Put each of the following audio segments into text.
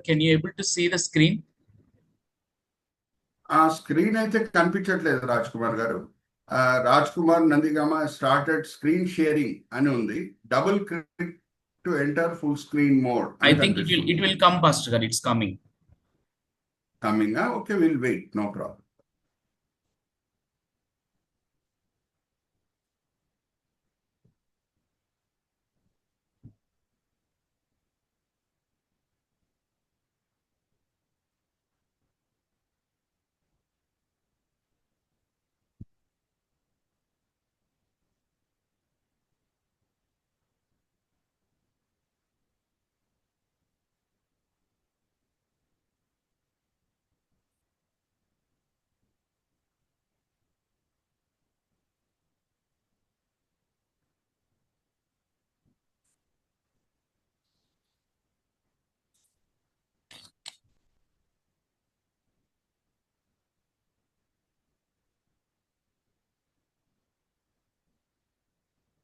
Can you able to see the screen? ఆ screen అయితే కనిపించట్లేదు రాజ్ కుమార్ గారు. Raj Kumar Nandigama started screen sharing అని ఉంది. Double click to enter full screen mode I అని think కనిపిస్తుంది. it will come, Pastor God. It's coming. Coming. Okay, will wait, no problem.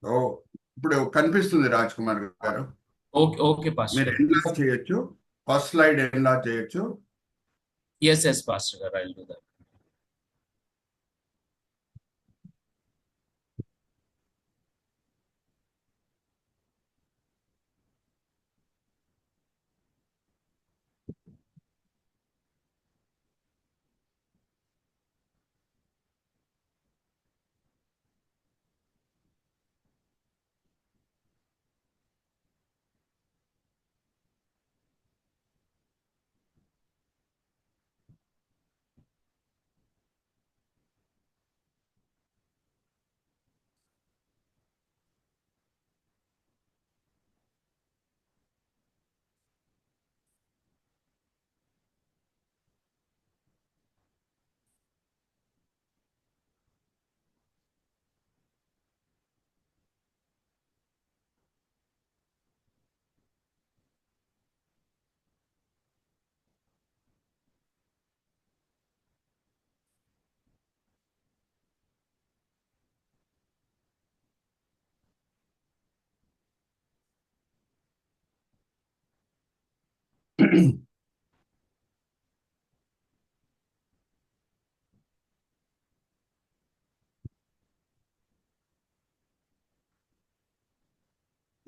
Oh, ఇప్పుడు కనిపిస్తుంది రాజ్ కుమార్ గారు. Okay, Pastor మీరు God. ఎన్లార్జ్ చేయొచ్చు, ఫస్ట్ స్లైడ్ ఎన్లార్జ్ చేయొచ్చు. Yes, Pastor God. I'll do that.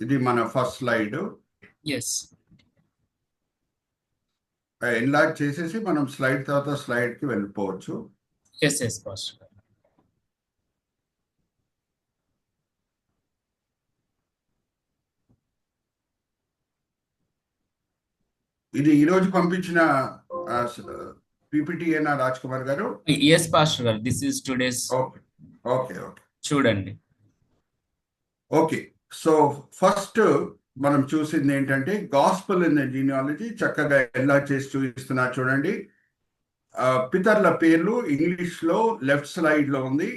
ఇది మన first slide. Yes. Enlarge చేసేసి మనం slide తర్వాత స్లైడ్ కి వెళ్ళిపోవచ్చు. Yes, Pastor God. ఇది ఈ రోజు పంపించిన పీపీటీ ఏనా Raj Kumar garu? Yes, Pastor God. This is today's. Okay okay okay చూడండి. ఓకే. సో ఫస్ట్ మనం చూసింది ఏంటంటే గాస్పల్ ఇన్ ద జీనియాలజీ. చక్కగా ఎలా చేసి చూపిస్తున్నా చూడండి. పితర్ల పేర్లు ఇంగ్లీష్ లో లెఫ్ట్ సైడ్ లో ఉంది,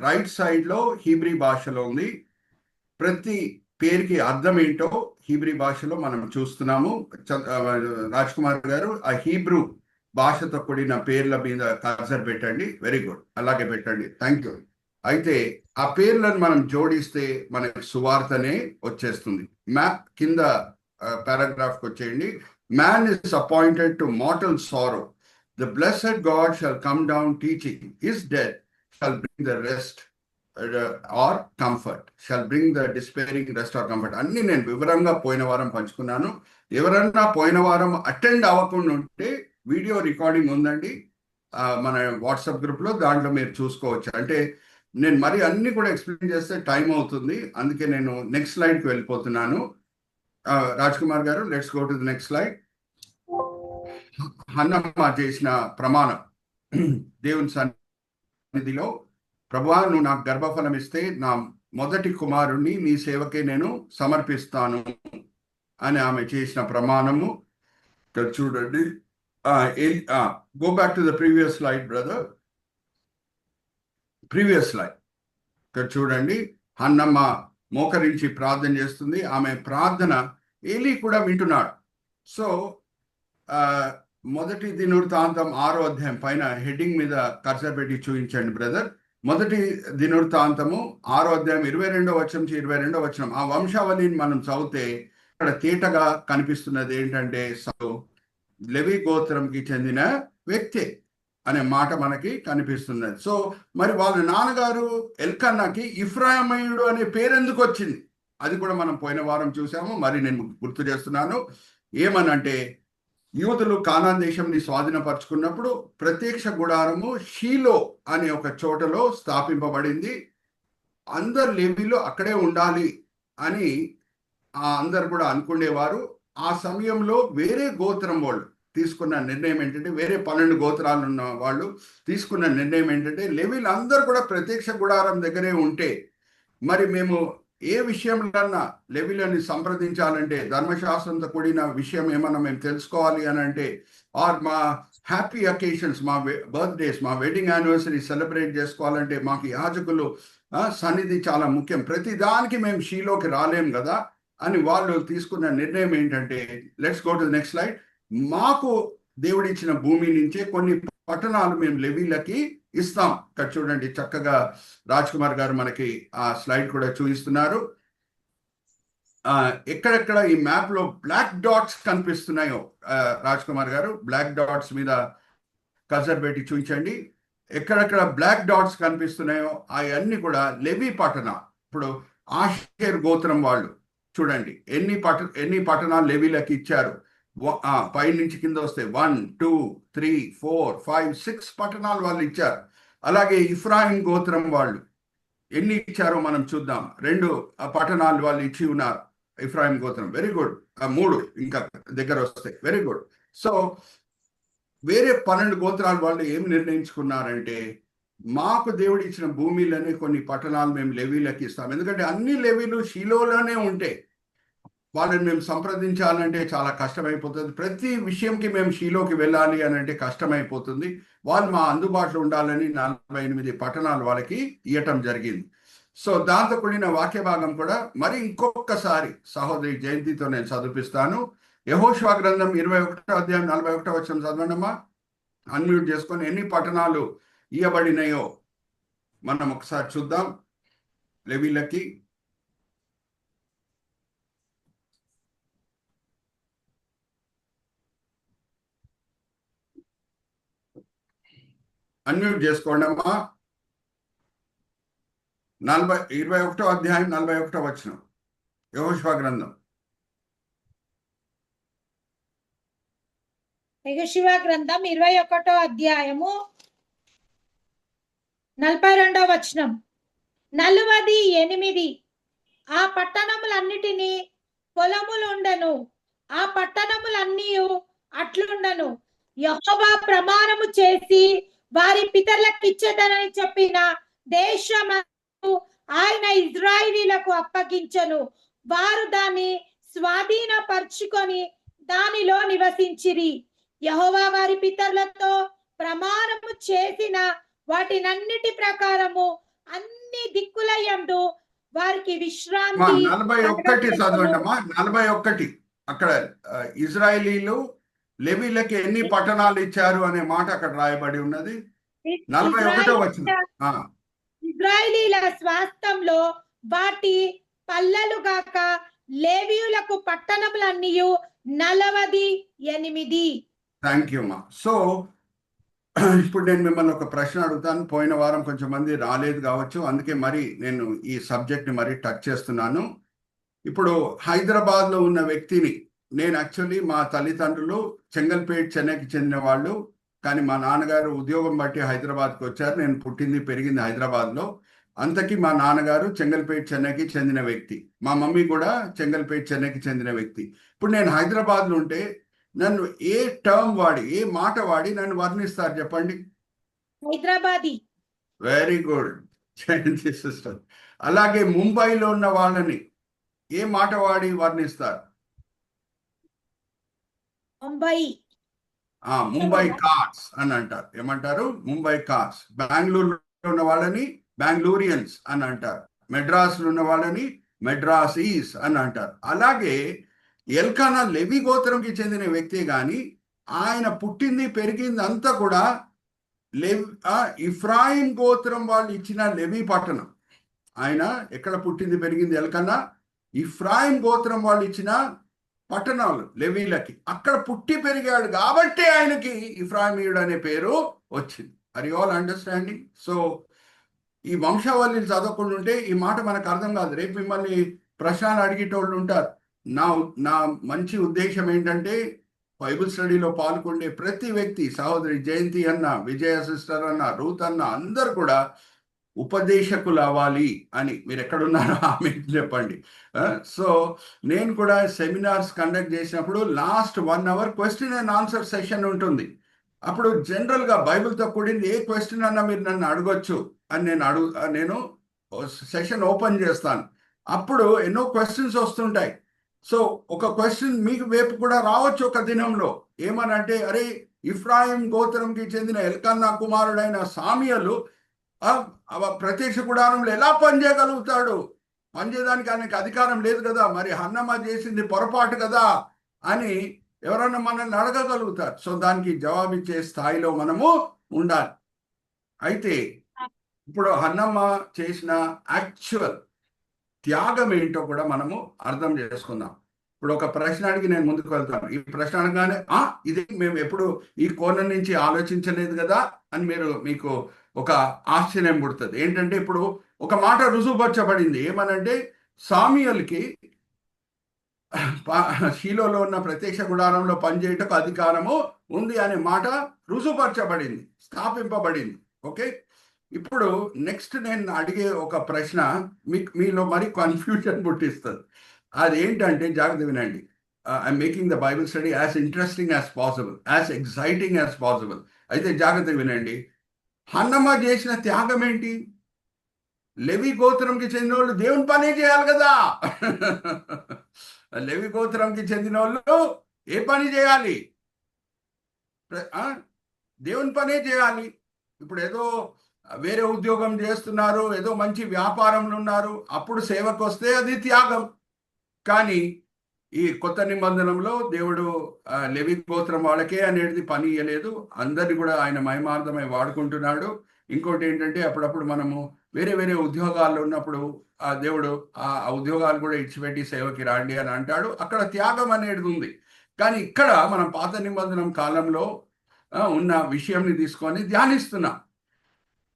రైట్ సైడ్ లో హీబ్రీ భాషలో ఉంది. ప్రతి పేరుకి అర్థం ఏంటో హీబ్రీ భాషలో మనం చూస్తున్నాము. రాజ్ కుమార్ గారు ఆ హీబ్రూ భాషతో కూడిన పేర్ల మీద కర్సర్ పెట్టండి. వెరీ గుడ్, అలాగే పెట్టండి. Thank you. అయితే ఆ పేర్లను మనం జోడిస్తే మనకి సువార్తనే వచ్చేస్తుంది. మ్యాప్ కింద పారాగ్రాఫ్ కి వచ్చేయండి. Man is appointed to mortal sorrow, the blessed God shall come down teaching, his death shall bring the rest or comfort, shall bring the despairing rest or comfort. అన్ని నేను వివరంగా పోయిన వారం పంచుకున్నాను. ఎవరన్నా పోయిన వారం అటెండ్ అవ్వకుండా ఉంటే వీడియో రికార్డింగ్ ఉందండి మన వాట్సాప్ గ్రూప్ లో, దాంట్లో మీరు చూసుకోవచ్చు. అంటే నేను మరి అన్ని కూడా ఎక్స్ప్లెయిన్ చేస్తే టైం అవుతుంది, అందుకే నేను నెక్స్ట్ స్లైడ్ కి వెళ్ళిపోతున్నాను. Raj Kumar garu, let's go to the next slide. Hannamma చేసిన ప్రమాణం దేవుని సన్నిధిలో, ప్రభువా నువ్వు నాకు గర్భఫలం ఇస్తే నా మొదటి కుమారుణ్ణి నీ సేవకే నేను సమర్పిస్తాను అని ఆమె చేసిన ప్రమాణము. ఇక్కడ చూడండి. Go back to the previous slide brother. Previous slide. ఇక్కడ చూడండి, హన్నమ్మ మోకరించి ప్రార్థన చేస్తుంది. ఆమె ప్రార్థన ఏలీ కూడా వింటున్నాడు. సో మొదటి దినవృత్తాంతం 6వ అధ్యాయం పైన హెడ్డింగ్ మీద కర్సర్ పెట్టి చూపించండి బ్రదర్. మొదటి దినవృత్తాంతము 6వ అధ్యాయం 22వ వచనం నుంచి 22వ వచనం. ఆ వంశావళిని మనం చదివితే ఇక్కడ తేటగా కనిపిస్తున్నది ఏంటంటే, లెవి గోత్రంకి చెందిన వ్యక్తి అనే మాట మనకి కనిపిస్తున్నది. సో మరి వాళ్ళ నాన్నగారు ఎల్కన్నాకి ఇఫ్రాయిమీయుడు అనే పేరు ఎందుకు వచ్చింది? అది కూడా మనం పోయిన వారం చూసాము. మరి నేను గుర్తు చేస్తున్నాను. ఏమనంటే యూదులు కానాన్ దేశంని స్వాధీనపరుచుకున్నప్పుడు ప్రత్యక్ష గుడారము షీలో అనే ఒక చోటలో స్థాపింపబడింది. అందరు లేవీలు అక్కడే ఉండాలి అని అందరు కూడా అనుకునేవారు. ఆ సమయంలో వేరే గోత్రం వాళ్ళు తీసుకున్న నిర్ణయం ఏంటంటే, వేరే 12 గోత్రాలు ఉన్న వాళ్ళు తీసుకున్న నిర్ణయం ఏంటంటే, లేవీలు అందరూ కూడా ప్రత్యక్ష గుడారం దగ్గరే ఉంటే మరి మేము ఏ విషయంలోన్నా లెవీలని సంప్రదించాలంటే, ధర్మశాస్త్రంతో కూడిన విషయం ఏమన్నా మేము తెలుసుకోవాలి అని అంటే, ఆర్ మా హ్యాపీ అకేషన్స్, మా బర్త్డేస్, మా వెడ్డింగ్ యానివర్సరీ సెలబ్రేట్ చేసుకోవాలంటే మాకు యాజకులు సన్నిధి చాలా ముఖ్యం. ప్రతి దానికి మేము షీలోకి రాలేం కదా అని వాళ్ళు తీసుకున్న నిర్ణయం ఏంటంటే, let's go to next slide. మాకు దేవుడిచ్చిన భూమి నుంచే కొన్ని పట్టణాలు మేము లెవీలకి ఇస్తాం. ఇక్కడ చూడండి, చక్కగా రాజ్ కుమార్ గారు మనకి ఆ స్లైడ్ కూడా చూపిస్తున్నారు. ఎక్కడెక్కడ ఈ మ్యాప్ లో బ్లాక్ డాట్స్ కనిపిస్తున్నాయో రాజ్ కుమార్ గారు బ్లాక్ డాట్స్ మీద కర్సర్ పెట్టి చూపించండి. ఎక్కడెక్కడ బ్లాక్ డాట్స్ కనిపిస్తున్నాయో అవన్నీ కూడా లెవీ పట్టణ. ఇప్పుడు ఆషేర్ గోత్రం వాళ్ళు చూడండి ఎన్ని పట్టణాలు లెవీలకి ఇచ్చారు. పై నుంచి కింద వస్తే 1 2 3 4 5 6 పట్టణాలు వాళ్ళు ఇచ్చారు. అలాగే ఇఫ్రాయిం గోత్రం వాళ్ళు ఎన్ని ఇచ్చారో మనం చూద్దాం. 2 పట్టణాలు వాళ్ళు ఇచ్చి ఉన్నారు. ఇఫ్రాయిం గోత్రం వెరీ గుడ్. 3 ఇంకా దగ్గర వస్తాయి. Very good. సో వేరే 12 గోత్రాలు వాళ్ళు ఏం నిర్ణయించుకున్నారంటే, మాకు దేవుడు ఇచ్చిన భూమిలోనే కొన్ని పట్టణాలు మేము లెవీలకి ఇస్తాం. ఎందుకంటే అన్ని లెవీలు షీలోలోనే ఉంటే వాళ్ళని మేము సంప్రదించాలంటే చాలా కష్టమైపోతుంది. ప్రతి విషయంకి మేము షీలోకి వెళ్ళాలి అని అంటే కష్టమైపోతుంది. వాళ్ళు మా అందుబాటులో ఉండాలని 48 పట్టణాలు వాళ్ళకి ఇవ్వటం జరిగింది. సో దాంతో కూడిన వాక్య భాగం కూడా మరి ఇంకొకసారి సహోదరి జయంతితో నేను చదివిస్తాను. యెహోషువ గ్రంథం 21వ అధ్యాయం 41వ వచనం చదవండమ్మా. అన్మ్యూట్ చేసుకొని ఎన్ని పట్టణాలు ఇవ్వబడినాయో మనం ఒకసారి చూద్దాం లెవీలకి. అన్మ్యూట్ చేసుకోండి అమ్మా. 21వ అధ్యాయం 41వ వచనం యెహోషువ గ్రంథం. యెహోషువ గ్రంథం 21వ అధ్యాయము 42వ వచనం. 48 ఆ పట్టణములన్నిటినీ పొలములుండెను, ఆ పట్టణములన్నీ అట్లుండను. యెహోవా ప్రమాణము చేసి వారి పితరులకు ఇచ్చేదనని చెప్పిన దేశము ఆయన ఇజ్రాయేలీలకు అప్పగించెను. వారు దాన్ని స్వాధీనపరుచుకొని దానిలో నివసించిరి. యెహోవా వారి పితరులతో ప్రమాణము చేసిన వాటినన్నిటి ప్రకారము అన్ని దిక్కుల యందు వారికి విశ్రాంతి. 41 చదవండి అమ్మా. 41 అక్కడ ఇజ్రాయేలీలు లెవీలకి ఎన్ని పట్టణాలు ఇచ్చారు అనే మాట అక్కడ రాయబడి ఉన్నది. 41వ వచనం. ఇజ్రాయేలీల స్వాస్థ్యంలో వాటి పల్లెలు గాక లేవీయులకు పట్టణములన్నీ 48. థ్యాంక్ యూ అమ్మా. సో ఇప్పుడు నేను మిమ్మల్ని ఒక ప్రశ్న అడుగుతాను. పోయిన వారం కొంచెం మంది రాలేదు కావచ్చు, అందుకే మరి నేను ఈ సబ్జెక్ట్ని మరి టచ్ చేస్తున్నాను. ఇప్పుడు హైదరాబాద్లో ఉన్న వ్యక్తిని నేను యాక్చువల్లీ మా తల్లిదండ్రులు చెంగల్పేట్ చెన్నైకి చెందిన వాళ్ళు, కానీ మా నాన్నగారు ఉద్యోగం బట్టి హైదరాబాద్కి వచ్చారు. నేను పుట్టింది పెరిగింది హైదరాబాద్లో. అంతకీ మా నాన్నగారు చెంగల్పేట్ చెన్నైకి చెందిన వ్యక్తి, మా మమ్మీ కూడా చెంగల్పేట్ చెన్నైకి చెందిన వ్యక్తి. ఇప్పుడు నేను హైదరాబాద్లో ఉంటే నన్ను ఏ టర్మ్ వాడి, ఏ మాట వాడి నన్ను వర్ణిస్తారు చెప్పండి? హైదరాబాదీ. Very good sister. అలాగే ముంబైలో ఉన్న వాళ్ళని ఏ మాట వాడి వర్ణిస్తారు? ముంబై కార్స్ అని అంటారు. ఏమంటారు? ముంబై కార్స్. బెంగళూరులో ఉన్న వాళ్ళని బెంగళూరియన్స్ అని అంటారు. మెడ్రాస్లో ఉన్న వాళ్ళని మెడ్రాసీస్ అని అంటారు. అలాగే ఎల్కానా లెవి గోత్రంకి చెందిన వ్యక్తి, కానీ ఆయన పుట్టింది పెరిగింది అంతా కూడా ఇఫ్రాయిం గోత్రం వాళ్ళు ఇచ్చిన లెవి పట్టణం. ఆయన ఎక్కడ పుట్టింది పెరిగింది? ఎల్కానా ఇఫ్రాయిం గోత్రం వాళ్ళు ఇచ్చిన పట్టణాలు లెవీలకి, అక్కడ పుట్టి పెరిగాడు కాబట్టి ఆయనకి ఇఫ్రాయిమీయుడు అనే పేరు వచ్చింది. Are you all understanding? So ఈ వంశావళిని చదవకుండా ఉంటే ఈ మాట మనకు అర్థం కాదు. రేపు మిమ్మల్ని ప్రశ్నలు అడిగేటోళ్ళు ఉంటారు. నా నా మంచి ఉద్దేశం ఏంటంటే బైబిల్ స్టడీలో పాల్గొనే ప్రతి వ్యక్తి, సహోదరి జయంతి అన్న, విజయ సిస్టర్ అన్న, రూత్ అన్న, అందరు కూడా ఉపదేశకులు అవ్వాలి అని. మీరు ఎక్కడున్నారో ఆమె చెప్పండి. సో నేను కూడా సెమినార్స్ కండక్ట్ చేసినప్పుడు last 1 hour question and answer session ఉంటుంది. అప్పుడు జనరల్గా బైబిల్తో కూడింది ఏ క్వశ్చన్ అన్నా మీరు నన్ను అడగొచ్చు అని నేను సెషన్ ఓపెన్ చేస్తాను. అప్పుడు ఎన్నో క్వశ్చన్స్ వస్తుంటాయి. సో ఒక క్వశ్చన్ మీకు వైపు కూడా రావచ్చు ఒక దినంలో. ఏమనంటే, అరే ఇఫ్రాయిం గోత్రంకి చెందిన ఎల్కన్నా కుమారుడైన సామియలు ప్రత్యక్ష గుడారంలో ఎలా పనిచేయగలుగుతాడు? పనిచేయడానికి ఆయనకి అధికారం లేదు కదా, మరి హన్నమ్మ చేసింది పొరపాటు కదా అని ఎవరన్నా మనల్ని అడగగలుగుతారు. సో దానికి జవాబిచ్చే స్థాయిలో మనము ఉండాలి. అయితే ఇప్పుడు హన్నమ్మ చేసిన యాక్చువల్ త్యాగం ఏంటో కూడా మనము అర్థం చేసుకుందాం. ఇప్పుడు ఒక ప్రశ్న అడిగి నేను ముందుకు వెళ్తాను. ఈ ప్రశ్న అనగానే ఇది మేము ఎప్పుడు ఈ కోణం నుంచి ఆలోచించలేదు కదా అని మీకు ఒక ఆశ్చర్యం పుడుతుంది. ఏంటంటే ఇప్పుడు ఒక మాట రుజువుపరచబడింది. ఏమనంటే సామ్యూయల్కి షీలోలో ఉన్న ప్రత్యక్ష గుడారంలో పనిచేయటకు అధికారము ఉంది అనే మాట రుజువుపరచబడింది, స్థాపింపబడింది. ఓకే, ఇప్పుడు నెక్స్ట్ నేను అడిగే ఒక ప్రశ్న మీలో మరి కన్ఫ్యూజన్ పుట్టిస్తుంది. అదేంటంటే జాగ్రత్త వినండి. I'm making the Bible study as interesting as possible, as exciting as possible. అయితే జాగ్రత్త వినండి. హన్నమ్మ చేసిన త్యాగం ఏంటి? లెవి గోత్రంకి చెందిన వాళ్ళు దేవుని పనే చేయాలి కదా. లెవి గోత్రంకి చెందిన వాళ్ళు ఏ పని చేయాలి? దేవుని పనే చేయాలి. ఇప్పుడు ఏదో వేరే ఉద్యోగం చేస్తున్నారు, ఏదో మంచి వ్యాపారంలో ఉన్నారు, అప్పుడు సేవకు వస్తే అది త్యాగం. కానీ ఈ కొత్త నిబంధనలో దేవుడు లెవి గోత్రం వాళ్ళకే అనేది పని ఇయ్యలేదు, అందరినీ కూడా ఆయన మహిమార్థమై వాడుకుంటున్నాడు. ఇంకోటి ఏంటంటే అప్పుడప్పుడు మనము వేరే వేరే ఉద్యోగాల్లో ఉన్నప్పుడు ఆ దేవుడు ఆ ఉద్యోగాలు కూడా ఇచ్చిపెట్టి సేవకి రాండి అని అంటాడు. అక్కడ త్యాగం అనేది ఉంది. కానీ ఇక్కడ మనం పాత నిబంధన కాలంలో ఉన్న విషయంని తీసుకొని ధ్యానిస్తున్నాం.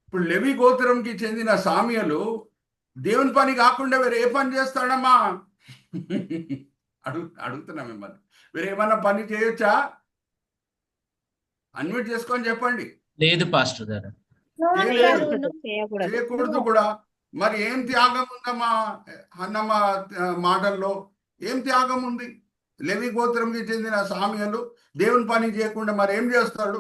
ఇప్పుడు లెవి గోత్రంకి చెందిన సామ్యలు దేవుని పని కాకుండా వేరే ఏ పని చేస్తాడమ్మా? అడుగుతున్నా మిమ్మల్ని, వేరే ఏమన్నా పని చేయొచ్చా? అన్మ్యూట్ చేసుకొని చెప్పండి. లేదు పాస్టర్ గారు, చేయకూడదు కూడా. మరి ఏం త్యాగం ఉందమ్మా అన్నమ్మ మాటల్లో? ఏం త్యాగం ఉంది? లెవి గోత్రంకి చెందిన సామ్యలు దేవుని పని చేయకుండా మరి ఏం చేస్తాడు?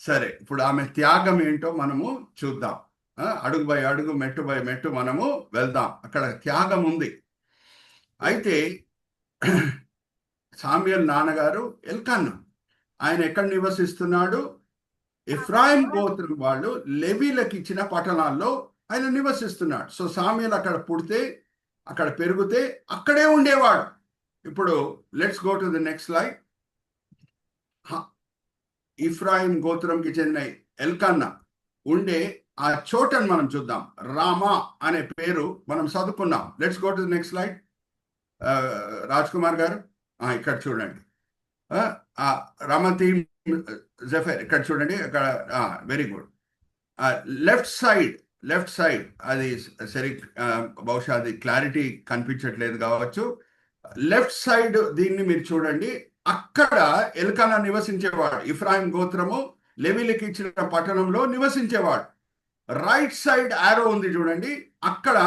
సరే, ఇప్పుడు ఆమె త్యాగం ఏంటో మనము చూద్దాం. అడుగు బై అడుగు, మెట్టు బై మెట్టు మనము వెళ్దాం. అక్కడ త్యాగం ఉంది. అయితే సామ్యూయల్ నాన్నగారు ఎల్కానా, ఆయన ఎక్కడ నివసిస్తున్నాడు? ఎఫ్రాయిం గోత్రం వాళ్ళు లెవీలకు ఇచ్చిన పట్టణాల్లో ఆయన నివసిస్తున్నాడు. సో సామ్యూయల్ అక్కడ పుడితే, అక్కడ పెరిగితే, అక్కడే ఉండేవాడు. ఇప్పుడు let's go to the next slide. Ephraim గోత్రంకి చెందిన ఎల్కానా ఉండే ఆ చోటను మనం చూద్దాం. రామా అనే పేరు మనం చదువుకున్నాం. Let's go to the next slide. Raj Kumar గారు ఇక్కడ చూడండి. రమతీమ్ జఫర్ ఇక్కడ చూడండి. అక్కడ వెరీ గుడ్. లెఫ్ట్ సైడ్ అది సరి, బహుశా అది క్లారిటీ కనిపించట్లేదు కావచ్చు. లెఫ్ట్ సైడ్ దీన్ని మీరు చూడండి. అక్కడ ఎల్కానా నివసించేవాడు. ఇఫ్రాయిం గోత్రము లెవీలకు ఇచ్చిన పట్టణంలో నివసించేవాడు. రైట్ సైడ్ ఆరో ఉంది చూడండి, అక్కడ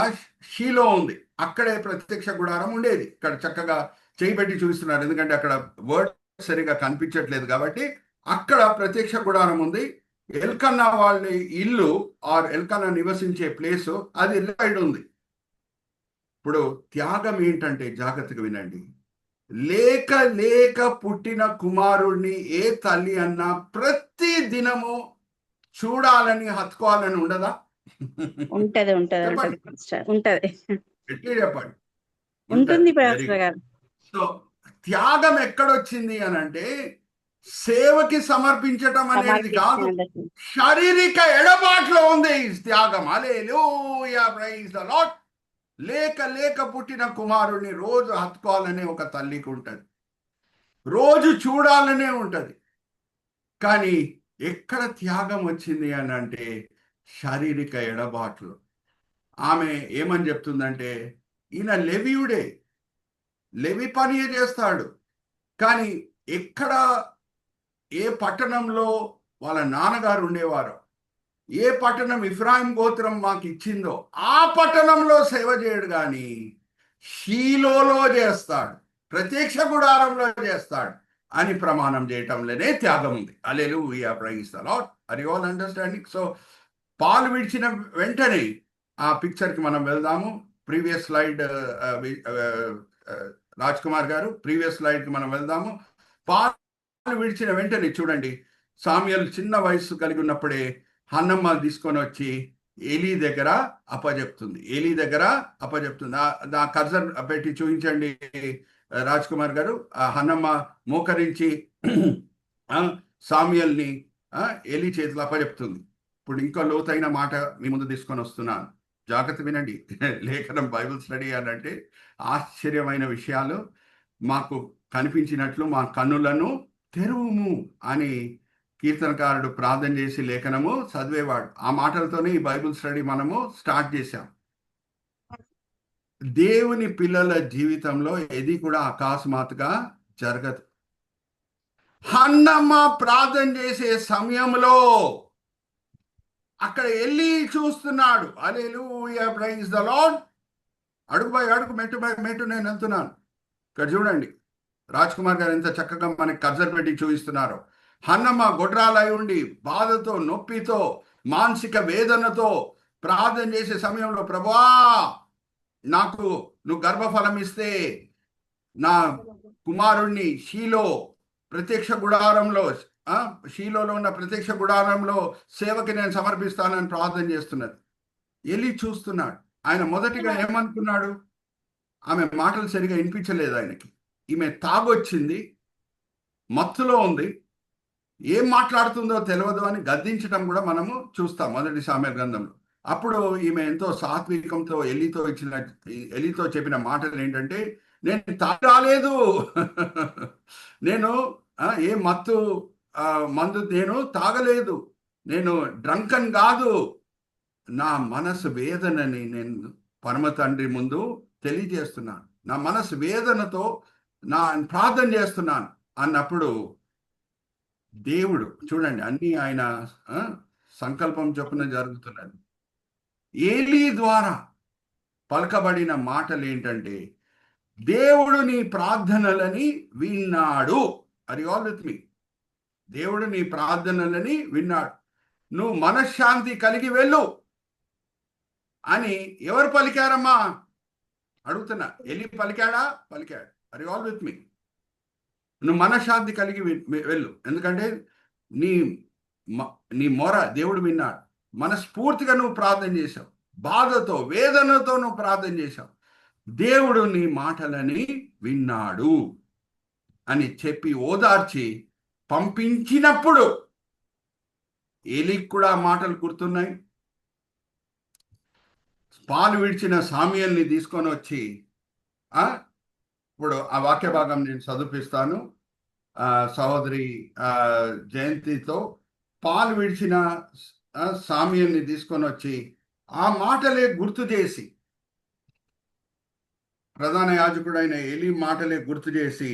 షీలో ఉంది. అక్కడే ప్రత్యక్ష గుడారం ఉండేది. ఇక్కడ చక్కగా చేయబెట్టి చూపిస్తున్నారు, ఎందుకంటే అక్కడ వర్డ్ సరిగా కనిపించట్లేదు కాబట్టి. అక్కడ ప్రత్యక్ష గుడారం ఉంది. ఎల్కన్నా వాళ్ళ ఇల్లు ఆర్ ఎల్కన్నా నివసించే ప్లేసు అది సైడ్ ఉంది. ఇప్పుడు త్యాగం ఏంటంటే జాగ్రత్తగా వినండి. లేక పుట్టిన కుమారుడిని ఏ తల్లి అన్నా ప్రతి దినము చూడాలని, హత్తుకోవాలని ఉండదా? ఉంటది చెప్పండి. ఉంటుంది. సో త్యాగం ఎక్కడొచ్చింది అని అంటే సేవకి సమర్పించటం అనేది కాదు, శారీరక ఎడబాట్లో ఉంది త్యాగం. హల్లెలూయా, ప్రైజ్ ది లార్డ్. లేక లేక పుట్టిన కుమారుడిని రోజు హత్తుకోవాలనే ఒక తల్లికి ఉంటుంది, రోజు చూడాలనే ఉంటుంది. కానీ ఎక్కడ త్యాగం వచ్చింది అని అంటే శారీరక ఎడబాట్లు. ఆమె ఏమని చెప్తుందంటే, ఈయన లెవీయుడే, లెవి పని చేస్తాడు, కానీ ఎక్కడ ఏ పట్టణంలో వాళ్ళ నాన్నగారు ఉండేవారో, ఏ పట్టణం ఇఫ్రాయిం గోత్రం మాకు ఇచ్చిందో ఆ పట్టణంలో సేవ చేయడు, కానీ షీలోలో చేస్తాడు, ప్రత్యక్ష గుడారంలో చేస్తాడు అని ప్రమాణం చేయటంలోనే త్యాగం ఉంది. Hallelujah, praise the Lord. Are you all understanding? So పాలు విడిచిన వెంటనే ఆ పిక్చర్కి మనం వెళ్దాము. ప్రీవియస్ స్లైడ్ రాజ్ కుమార్ గారు, ప్రీవియస్ స్లైడ్కి మనం వెళ్దాము. పాలు విడిచిన వెంటనే చూడండి, సామ్యూయల్ చిన్న వయసు కలిగి ఉన్నప్పుడే హన్నమ్మ తీసుకొని వచ్చి ఏలీ దగ్గర అప్పచెప్తుంది. ఆ కర్జర్ పెట్టి చూపించండి రాజ్ కుమార్ గారు. ఆ హన్నమ్మ మోకరించి సామ్యూయల్ని ఏలీ చేతిలో అప్పచెప్తుంది. ఇప్పుడు ఇంకా లోతైన మాట మీ ముందు తీసుకొని వస్తున్నాను, జాగ్రత్త వినండి. లేఖనం బైబిల్ స్టడీ అని అంటే ఆశ్చర్యమైన విషయాలు మాకు కనిపించినట్లు మా కన్నులను తెరువుము అని కీర్తనకారుడు ప్రార్థన చేసి లేఖనము చదివేవాడు. ఆ మాటలతోనే ఈ బైబిల్ స్టడీ మనము స్టార్ట్ చేశాం. దేవుని పిల్లల జీవితంలో ఏది కూడా అకస్మాత్తుగా జరగదు. హన్నమ్మ ప్రార్థన చేసే సమయంలో అక్కడ వెళ్ళి చూస్తున్నాడు. హల్లెలూయా, ప్రైజ్ ది లార్డ్. అడుగు బై అడుగు, మెట్టు బై మెట్టు నేను వెళ్తున్నాను. ఇక్కడ చూడండి, రాజ్ కుమార్ గారు ఎంత చక్కగా మనకి కర్జర్ పెట్టి చూపిస్తున్నారు. హన్నమ్మ గొడ్రాలై ఉండి బాధతో, నొప్పితో, మానసిక వేదనతో ప్రార్థన చేసే సమయంలో, ప్రభువా నాకు నువ్వు గర్భఫలం ఇస్తే నా కుమారుణ్ణి షీలో ప్రత్యక్ష గుడారంలో, షీలోలో ఉన్న ప్రత్యక్ష గుడారంలో సేవకి నేను సమర్పిస్తానని ప్రార్థన చేస్తున్నది. వెళ్ళి చూస్తున్నాడు. ఆయన మొదటిగా ఏమనుకున్నాడు? ఆమె మాటలు సరిగా వినిపించలేదు ఆయనకి. ఈమె తాగొచ్చింది, మత్తులో ఉంది, ఏం మాట్లాడుతుందో తెలియదు అని గద్దించడం కూడా మనము చూస్తాం మొదటి సామ్యూయల్ గ్రంథంలో. అప్పుడు ఈమె ఎంతో సాత్వికంతో ఎలీతో చెప్పిన మాటలు ఏంటంటే, నేను తాగలేదు, నేను ఏ మత్తు మందు నేను తాగలేదు, నేను డ్రంకన్ కాదు, నా మనసు వేదనని నేను పరమ తండ్రి ముందు తెలియజేస్తున్నాను, నా మనసు వేదనతో నా ప్రార్థన చేస్తున్నాను అన్నప్పుడు దేవుడు చూడండి, అన్ని ఆయన సంకల్పం చొప్పున జరుగుతున్నది. ఏలీ ద్వారా పలకబడిన మాటలు ఏంటంటే, దేవుడు నీ ప్రార్థనలని విన్నాడు. అది ఆల్ విత్ మీ. దేవుడు నీ ప్రార్థనలని విన్నాడు, నువ్వు మనశ్శాంతి కలిగి వెళ్ళు అని ఎవరు పలికారమ్మా అడుగుతున్నా. ఎలి పలికాడా? పలికాడు. అది ఆల్ విత్ మీ. నువ్వు మనశ్శాంతి కలిగి వెళ్ళు, ఎందుకంటే నీ మొర దేవుడు విన్నాడు. మనస్ఫూర్తిగా నువ్వు ప్రార్థన చేశావు, బాధతో వేదనతో నువ్వు ప్రార్థన చేశావు, దేవుడు నీ మాటలని విన్నాడు అని చెప్పి ఓదార్చి పంపించినప్పుడు ఏలీకి కూడా మాటలు గుర్తున్నాయి. పాలు విడిచిన సామ్యూయల్ని తీసుకొని వచ్చి ఇప్పుడు ఆ వాక్య భాగం నేను చదివిస్తాను. సహోదరి జయంతితో పాలు విడిచిన సామ్యూయల్ని తీసుకొని వచ్చి ఆ మాటలే గుర్తు చేసి, ప్రధాన యాజకుడైన ఏలీ మాటలే గుర్తు చేసి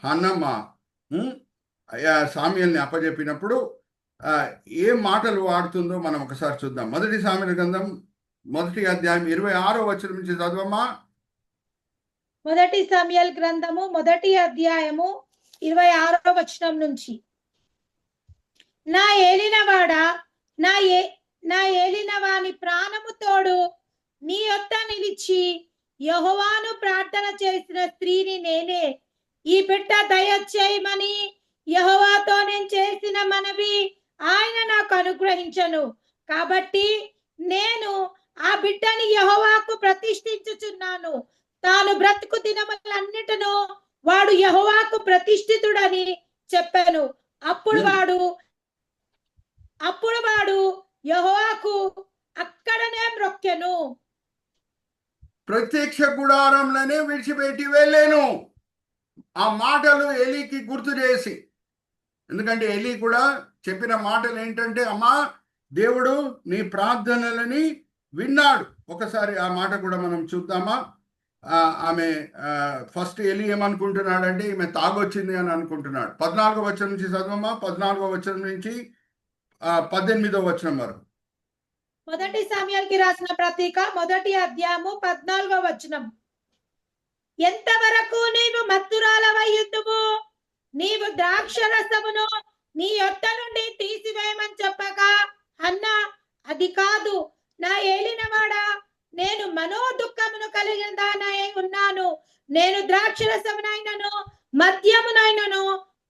హన్నమ్మ సామ్యూయల్ని అప్పచెప్పినప్పుడు ఏ మాటలు వాడుతుందో మనం ఒకసారి చూద్దాం. మొదటి సామ్యూయల్ గ్రంథం 1వ అధ్యాయం 26వ వచనం నుంచి చదవమ్మా. మొదటి సామ్యూయల్ గ్రంథము 1వ అధ్యాయము 26వ వచనం నుంచి. నా ఏలినవాడా, నా ఏలినవాని ప్రాణము తోడు నీ యొద్ద నిలిచి యెహోవాను ప్రార్థన చేసిన స్త్రీని నేనే. ఈ బిడ్డ దయచేయమని యెహోవాతో నేను చేసిన మనవి ఆయన నాకు అనుగ్రహించను. కాబట్టి నేను ఆ బిడ్డని యెహోవాకు ప్రతిష్ఠించుచున్నాను. తాను బ్రతుకు దినములన్నిటిను వాడు యెహోవాకు ప్రతిష్ఠితుడని చెప్పాను. అప్పుడు వాడు యెహోవాకు అక్కడనే మ్రొక్కెను. ప్రత్యక్ష గుడారంలోనే విడిచిపెట్టి వెళ్ళాను. ఆ మాటలు ఎలీకి గుర్తు చేసి, ఎందుకంటే ఎలీ కూడా చెప్పిన మాటలు ఏంటంటే, అమ్మా దేవుడు నీ ప్రార్థనలని విన్నాడు. ఒకసారి ఆ మాట కూడా మనం చూద్దామా? ఆమె ఫస్ట్ ఎలీ ఏమనుకుంటున్నాడంటే ఈమె తాగొచ్చింది అని అనుకుంటున్నాడు. 14వ వచనం నుంచి చదవమ్మా. 14వ వచనం నుంచి 18వ వచనం వరకు. మొదటి సమయానికి రాసిన పత్రిక 1వ అధ్యాయము 14వ వచనం. ఎంతవరకు నీవు మత్తురాలవయ్యుందువు? నీవు ద్రాక్షరసమును నీ యొద్ద నుండి తీసివేయమని చెప్పగా, అన్నా అది కాదు, నా ఏలినవాడా, నేను మనోదుఃఖమును కలిగిన దానై ఉన్నాను. నేను ద్రాక్షరసమునైనను మద్యమునైనను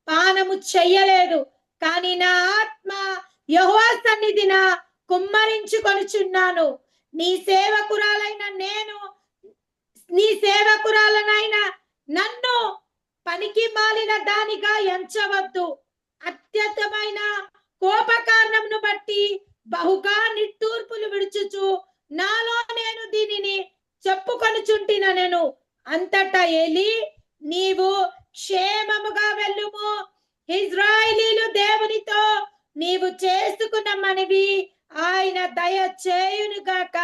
పానము చెయ్యలేదు, కానీ నా ఆత్మ యెహోవా సన్నిధిన కుమ్మరించుకొనుచున్నాను. నీ సేవకురాలనైన నన్ను పనికి మాలిన దానిగా ఎంచవద్దు. అత్యతమైన కోప కారణమును బట్టి బహుగా నిట్టూర్పులు విడుచుచు నాలో నేను దీనిని చెప్పుకొనుచుంటినెను. అంతటా ఏలీ, నీవు క్షేమముగా వెళ్ళుము, ఇశ్రాయేలీలు దేవునితో నీవు చేసుకున్న మనవి ఆయన దయ చేయునుగాక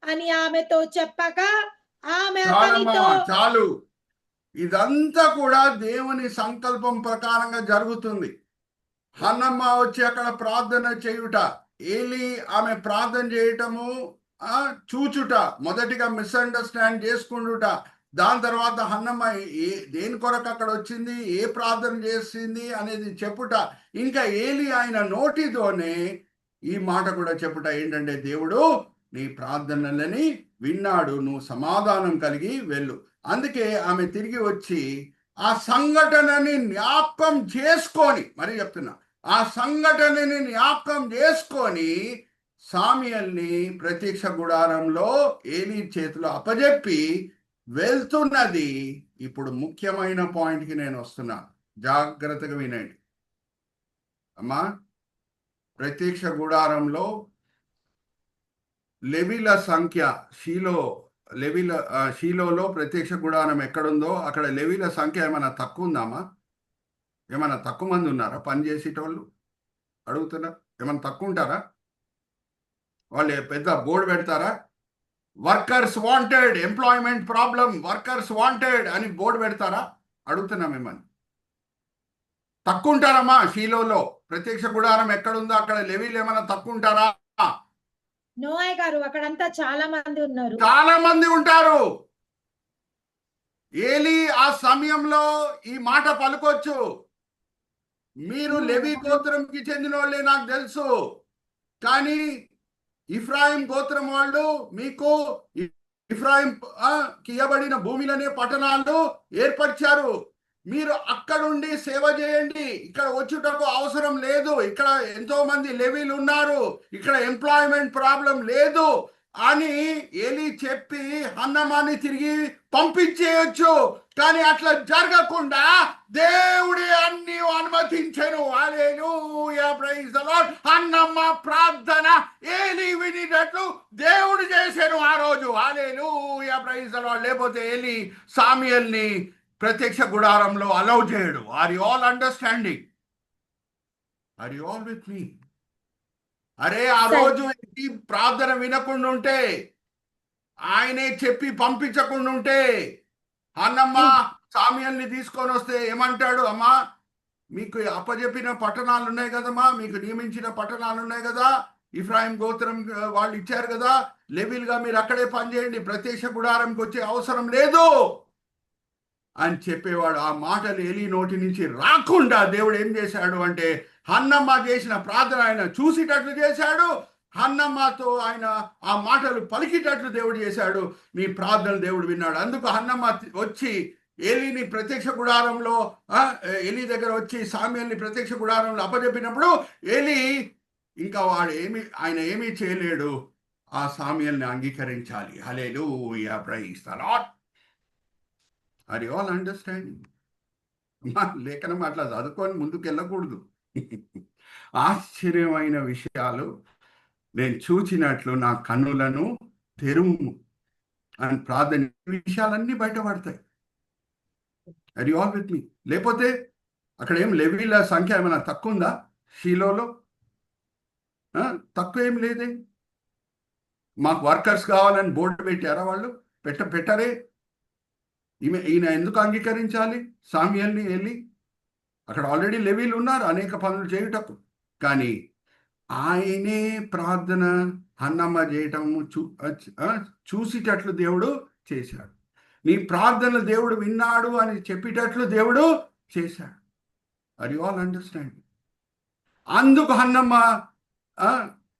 అని ఆమెతో చెప్పగా, ఆమె అతనితో చాలు, ఇదంతా కూడా దేవుని సంకల్పం ప్రకారంగా జరుగుతుంది. హన్నమ్మ వచ్చి అక్కడ ప్రార్థన చేయుట, ఏలీ ఆమె ప్రార్థన చేయటము చూచుట, మొదటిగా మిస్అండర్స్టాండ్ చేసుకుంటుట, దాని తర్వాత హన్నమ్మ దేని కొరకు అక్కడ వచ్చింది, ఏ ప్రార్థన చేసింది అనేది చెప్పుట, ఇంకా ఏలీ ఆయన నోటితోనే ఈ మాట కూడా చెప్పుట ఏంటంటే, దేవుడు నీ ప్రార్థనలని విన్నాడు, నువ్వు సమాధానం కలిగి వెళ్ళు. అందుకే ఆమె తిరిగి వచ్చి ఆ సంఘటనని జ్ఞాపకం చేసుకొని, మరి చెప్తున్నా, ఆ సంఘటనని జ్ఞాపకం చేసుకొని సామ్యుయల్ని ప్రత్యక్ష గుడారంలో ఏలీ చేతిలో అప్పజెప్పి వెళ్తున్నది. ఇప్పుడు ముఖ్యమైన పాయింట్కి నేను వస్తున్నా, జాగ్రత్తగా వినండి అమ్మా. ప్రత్యక్ష గుడారంలో లెవీల సంఖ్య షీలోలో ప్రత్యక్ష గుడారం ఎక్కడుందో అక్కడ లెవీల సంఖ్య ఏమైనా తక్కువ ఉందామా? ఏమైనా తక్కువ మంది ఉన్నారా పనిచేసేటోళ్ళు? అడుగుతున్నా, ఏమైనా తక్కువ ఉంటారా? వాళ్ళు పెద్ద బోర్డు పెడతారా? Workers wanted, employment problem, workers wanted అని బోర్డు పెడతారా? అడుగుతున్నా మిమ్మల్ని. తక్కువ ఉంటారమ్మా షీలోలో? ప్రత్యక్ష గుడారం ఎక్కడుందో అక్కడ లెవీలు ఏమైనా తక్కువ ఉంటారా? నోయ్ గారు, అక్కడంతా చాలా మంది ఉన్నారు, చాలా మంది ఉంటారు. ఏలీ ఆ సమయంలో ఈ మాట పలుకొచ్చు, మీరు లెవీ గోత్రంకి చెందిన వాళ్ళే నాకు తెలుసు, కానీ ఇఫ్రాయిం గోత్రం వాళ్ళు మీకు ఇఫ్రాయిం ఇవ్వబడిన భూమిలోనే పట్టణాలు ఏర్పరిచారు, మీరు అక్కడుండి సేవ చేయండి, ఇక్కడ వచ్చుటకు అవసరం లేదు, ఇక్కడ ఎంతో మంది లెవీలు ఉన్నారు, ఇక్కడ ఎంప్లాయ్మెంట్ ప్రాబ్లం లేదు అని ఏలీ చెప్పి హన్నమ్మాని తిరిగి పంపించేయచ్చు. కానీ అట్లా జరగకుండా దేవుడే అన్ని అనుమతించెను. Hallelujah, praise the Lord. హన్నమ్మ ప్రార్థన ఏలీ వినినట్లు దేవుడు చేశాను ఆ రోజు. Hallelujah, praise the Lord. లేకపోతే ఏలీ సామ్యుయల్ని ప్రత్యక్ష గుడారంలో అలౌ చేయడు. Are you all understanding? Are you all with me? అరే ఆ రోజు ప్రార్థన వినకుండా ఉంటే, ఆయనే చెప్పి పంపించకుండా ఉంటే, అన్నమ్మ సామ్యుయల్ని తీసుకొని వస్తే ఏమంటాడు? అమ్మా, మీకు అప్పచెప్పిన పట్టణాలు ఉన్నాయి కదమ్మా, మీకు నియమించిన పట్టణాలు ఉన్నాయి కదా, ఇఫ్రాయిం గోత్రం వాళ్ళు ఇచ్చారు కదా, లెవీలుగా మీరు అక్కడే పనిచేయండి, ప్రత్యక్ష గుడారంకి వచ్చే అవసరం లేదు అని చెప్పేవాడు. ఆ మాటలు ఏలీ నోటి నుంచి రాకుండా దేవుడు ఏం చేశాడు అంటే, హన్నమ్మ చేసిన ప్రార్థన ఆయన చూసేటట్లు చేశాడు, హన్నమ్మతో ఆయన ఆ మాటలు పలికేటట్లు దేవుడు చేశాడు. నీ ప్రార్థనలు దేవుడు విన్నాడు. అందుకు హన్నమ్మ వచ్చి ఏలీని ప్రత్యక్ష గుడారంలో ఏలీ దగ్గర వచ్చి సామ్యుయల్ని ప్రత్యక్ష గుడారంలో అప్పచెప్పినప్పుడు ఏలీ ఇంకా ఆయన ఏమీ చేయలేడు, ఆ సామ్యుయల్ని అంగీకరించాలి. Hallelujah, praise the Lord. Are you all understanding? లేఖనం అట్లా చదువుకొని ముందుకు వెళ్ళకూడదు. ఆశ్చర్యమైన విషయాలు నేను చూచినట్లు నా కన్నులను తెరుము. అని ప్రార్థన విషయాలన్నీ బయటపడతాయి. అది ఆల్ విత్ మీ. లేకపోతే అక్కడ ఏం లెవీల సంఖ్య ఏమైనా తక్కువ ఉందా? షీలోలో తక్కువ ఏం లేదే. మాకు వర్కర్స్ కావాలని బోర్డు పెట్టారా వాళ్ళు? పెట్టరే. ఈయన ఎందుకు అంగీకరించాలి సామ్యుయల్ని వెళ్ళి? అక్కడ ఆల్రెడీ లెవీలు ఉన్నారు అనేక పనులు చేయుటకు. కానీ ఆయనే ప్రార్థన హన్నమ్మ చేయటం చూసేటట్లు దేవుడు చేశాడు. నీ ప్రార్థనలు దేవుడు విన్నాడు అని చెప్పేటట్లు దేవుడు చేశాడు. Are you all understand? అందుకు హన్నమ్మ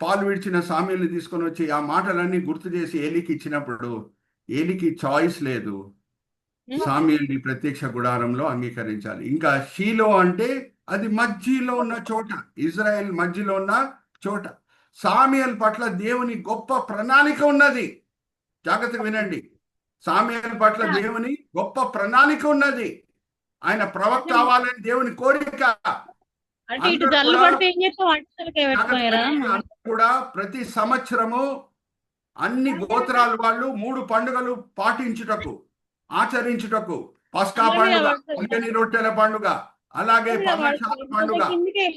పాలు విడిచిన సామ్యుల్ని తీసుకొని వచ్చి ఆ మాటలన్నీ గుర్తు చేసి ఏలికి ఇచ్చినప్పుడు ఏలికి చాయిస్ లేదు, సామ్యుల్ని ప్రత్యక్ష గుడారంలో అంగీకరించాలి. ఇంకా షీలో అంటే అది మధ్యలో ఉన్న చోట, ఇజ్రాయెల్ మధ్యలో ఉన్న చోట. సామ్యుయల్ పట్ల దేవుని గొప్ప ప్రణాళిక ఉన్నది. జాగ్రత్తగా వినండి. సామ్యుయల్ పట్ల దేవుని గొప్ప ప్రణాళిక ఉన్నది. ఆయన ప్రవక్త అవ్వాలని దేవుని కోరిక. కూడా ప్రతి సంవత్సరము అన్ని గోత్రాల వాళ్ళు 3 పండుగలు పాటించుటకు, ఆచరించుటకు, పస్కా పండుగ, పులియని రొట్టెల పండుగ, అలాగే పర్ణశాల పండుగ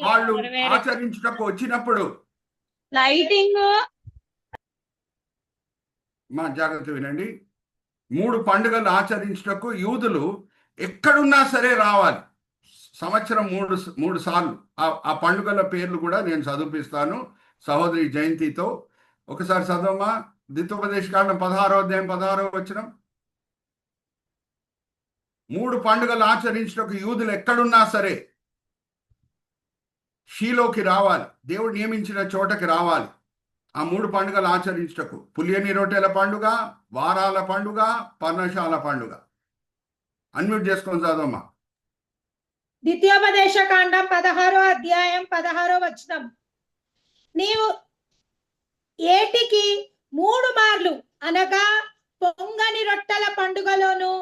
వాళ్ళు ఆచరించుటకు వచ్చినప్పుడు లైటింగ్ మా జాగ్రత్త వినండి. 3 పండుగలు ఆచరించుటకు యూదులు ఎక్కడున్నా సరే రావాలి. సంవత్సరం 3 సార్లు. ఆ పండుగల పేర్లు కూడా నేను చదివిస్తాను సహోదరి జయంతితో. ఒకసారి చదవమ్మా. ద్వితోపదేశకాండం 16వ అధ్యాయం 16వ వచనం. 3 పండుగలు ఆచరించుటకు యూదులు ఎక్కడున్నా సరే షీలోకి రావాలి. దేవుడు నియమించిన చోటకి రావాలి. ఆ 3 పండుగలు ఆచరించుటకు: పులియని రొట్టెల పండుగ, వారాల పండుగ, పర్ణశాల పండుగ. అన్మ్యూట్ చేసుకొని చదవమ్మా. ద్వితీయోపదేశకాండం 16వ అధ్యాయం 16వ వచనం. నీవు ఏటికి 3 మార్లు అనగా పొంగని రొట్టెల పండుగలోను,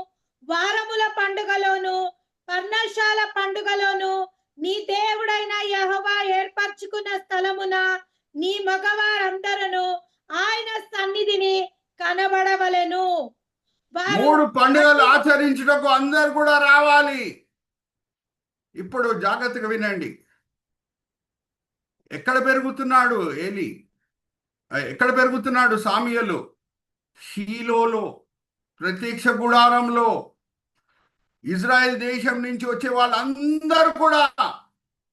వారముల పండుగలోను, పర్ణశాల పండుగలోను నీ దేవుడైన యెహోవా ఏర్పరచుకున్న స్థలమున నీ మగవారందరూ ఆయన సన్నిధిని కనబడవలెను. 3 పండుగలు ఆచరించుటకు అందరు కూడా రావాలి. ఇప్పుడు జాగ్రత్తగా వినండి. ఎక్కడ పెరుగుతున్నాడు ఏలి? ఎక్కడ పెరుగుతున్నాడు సామ్యుయలు? షీలోలో, ప్రత్యక్ష గుడారంలో. ఇజ్రాయెల్ దేశం నుంచి వచ్చే వాళ్ళందరూ కూడా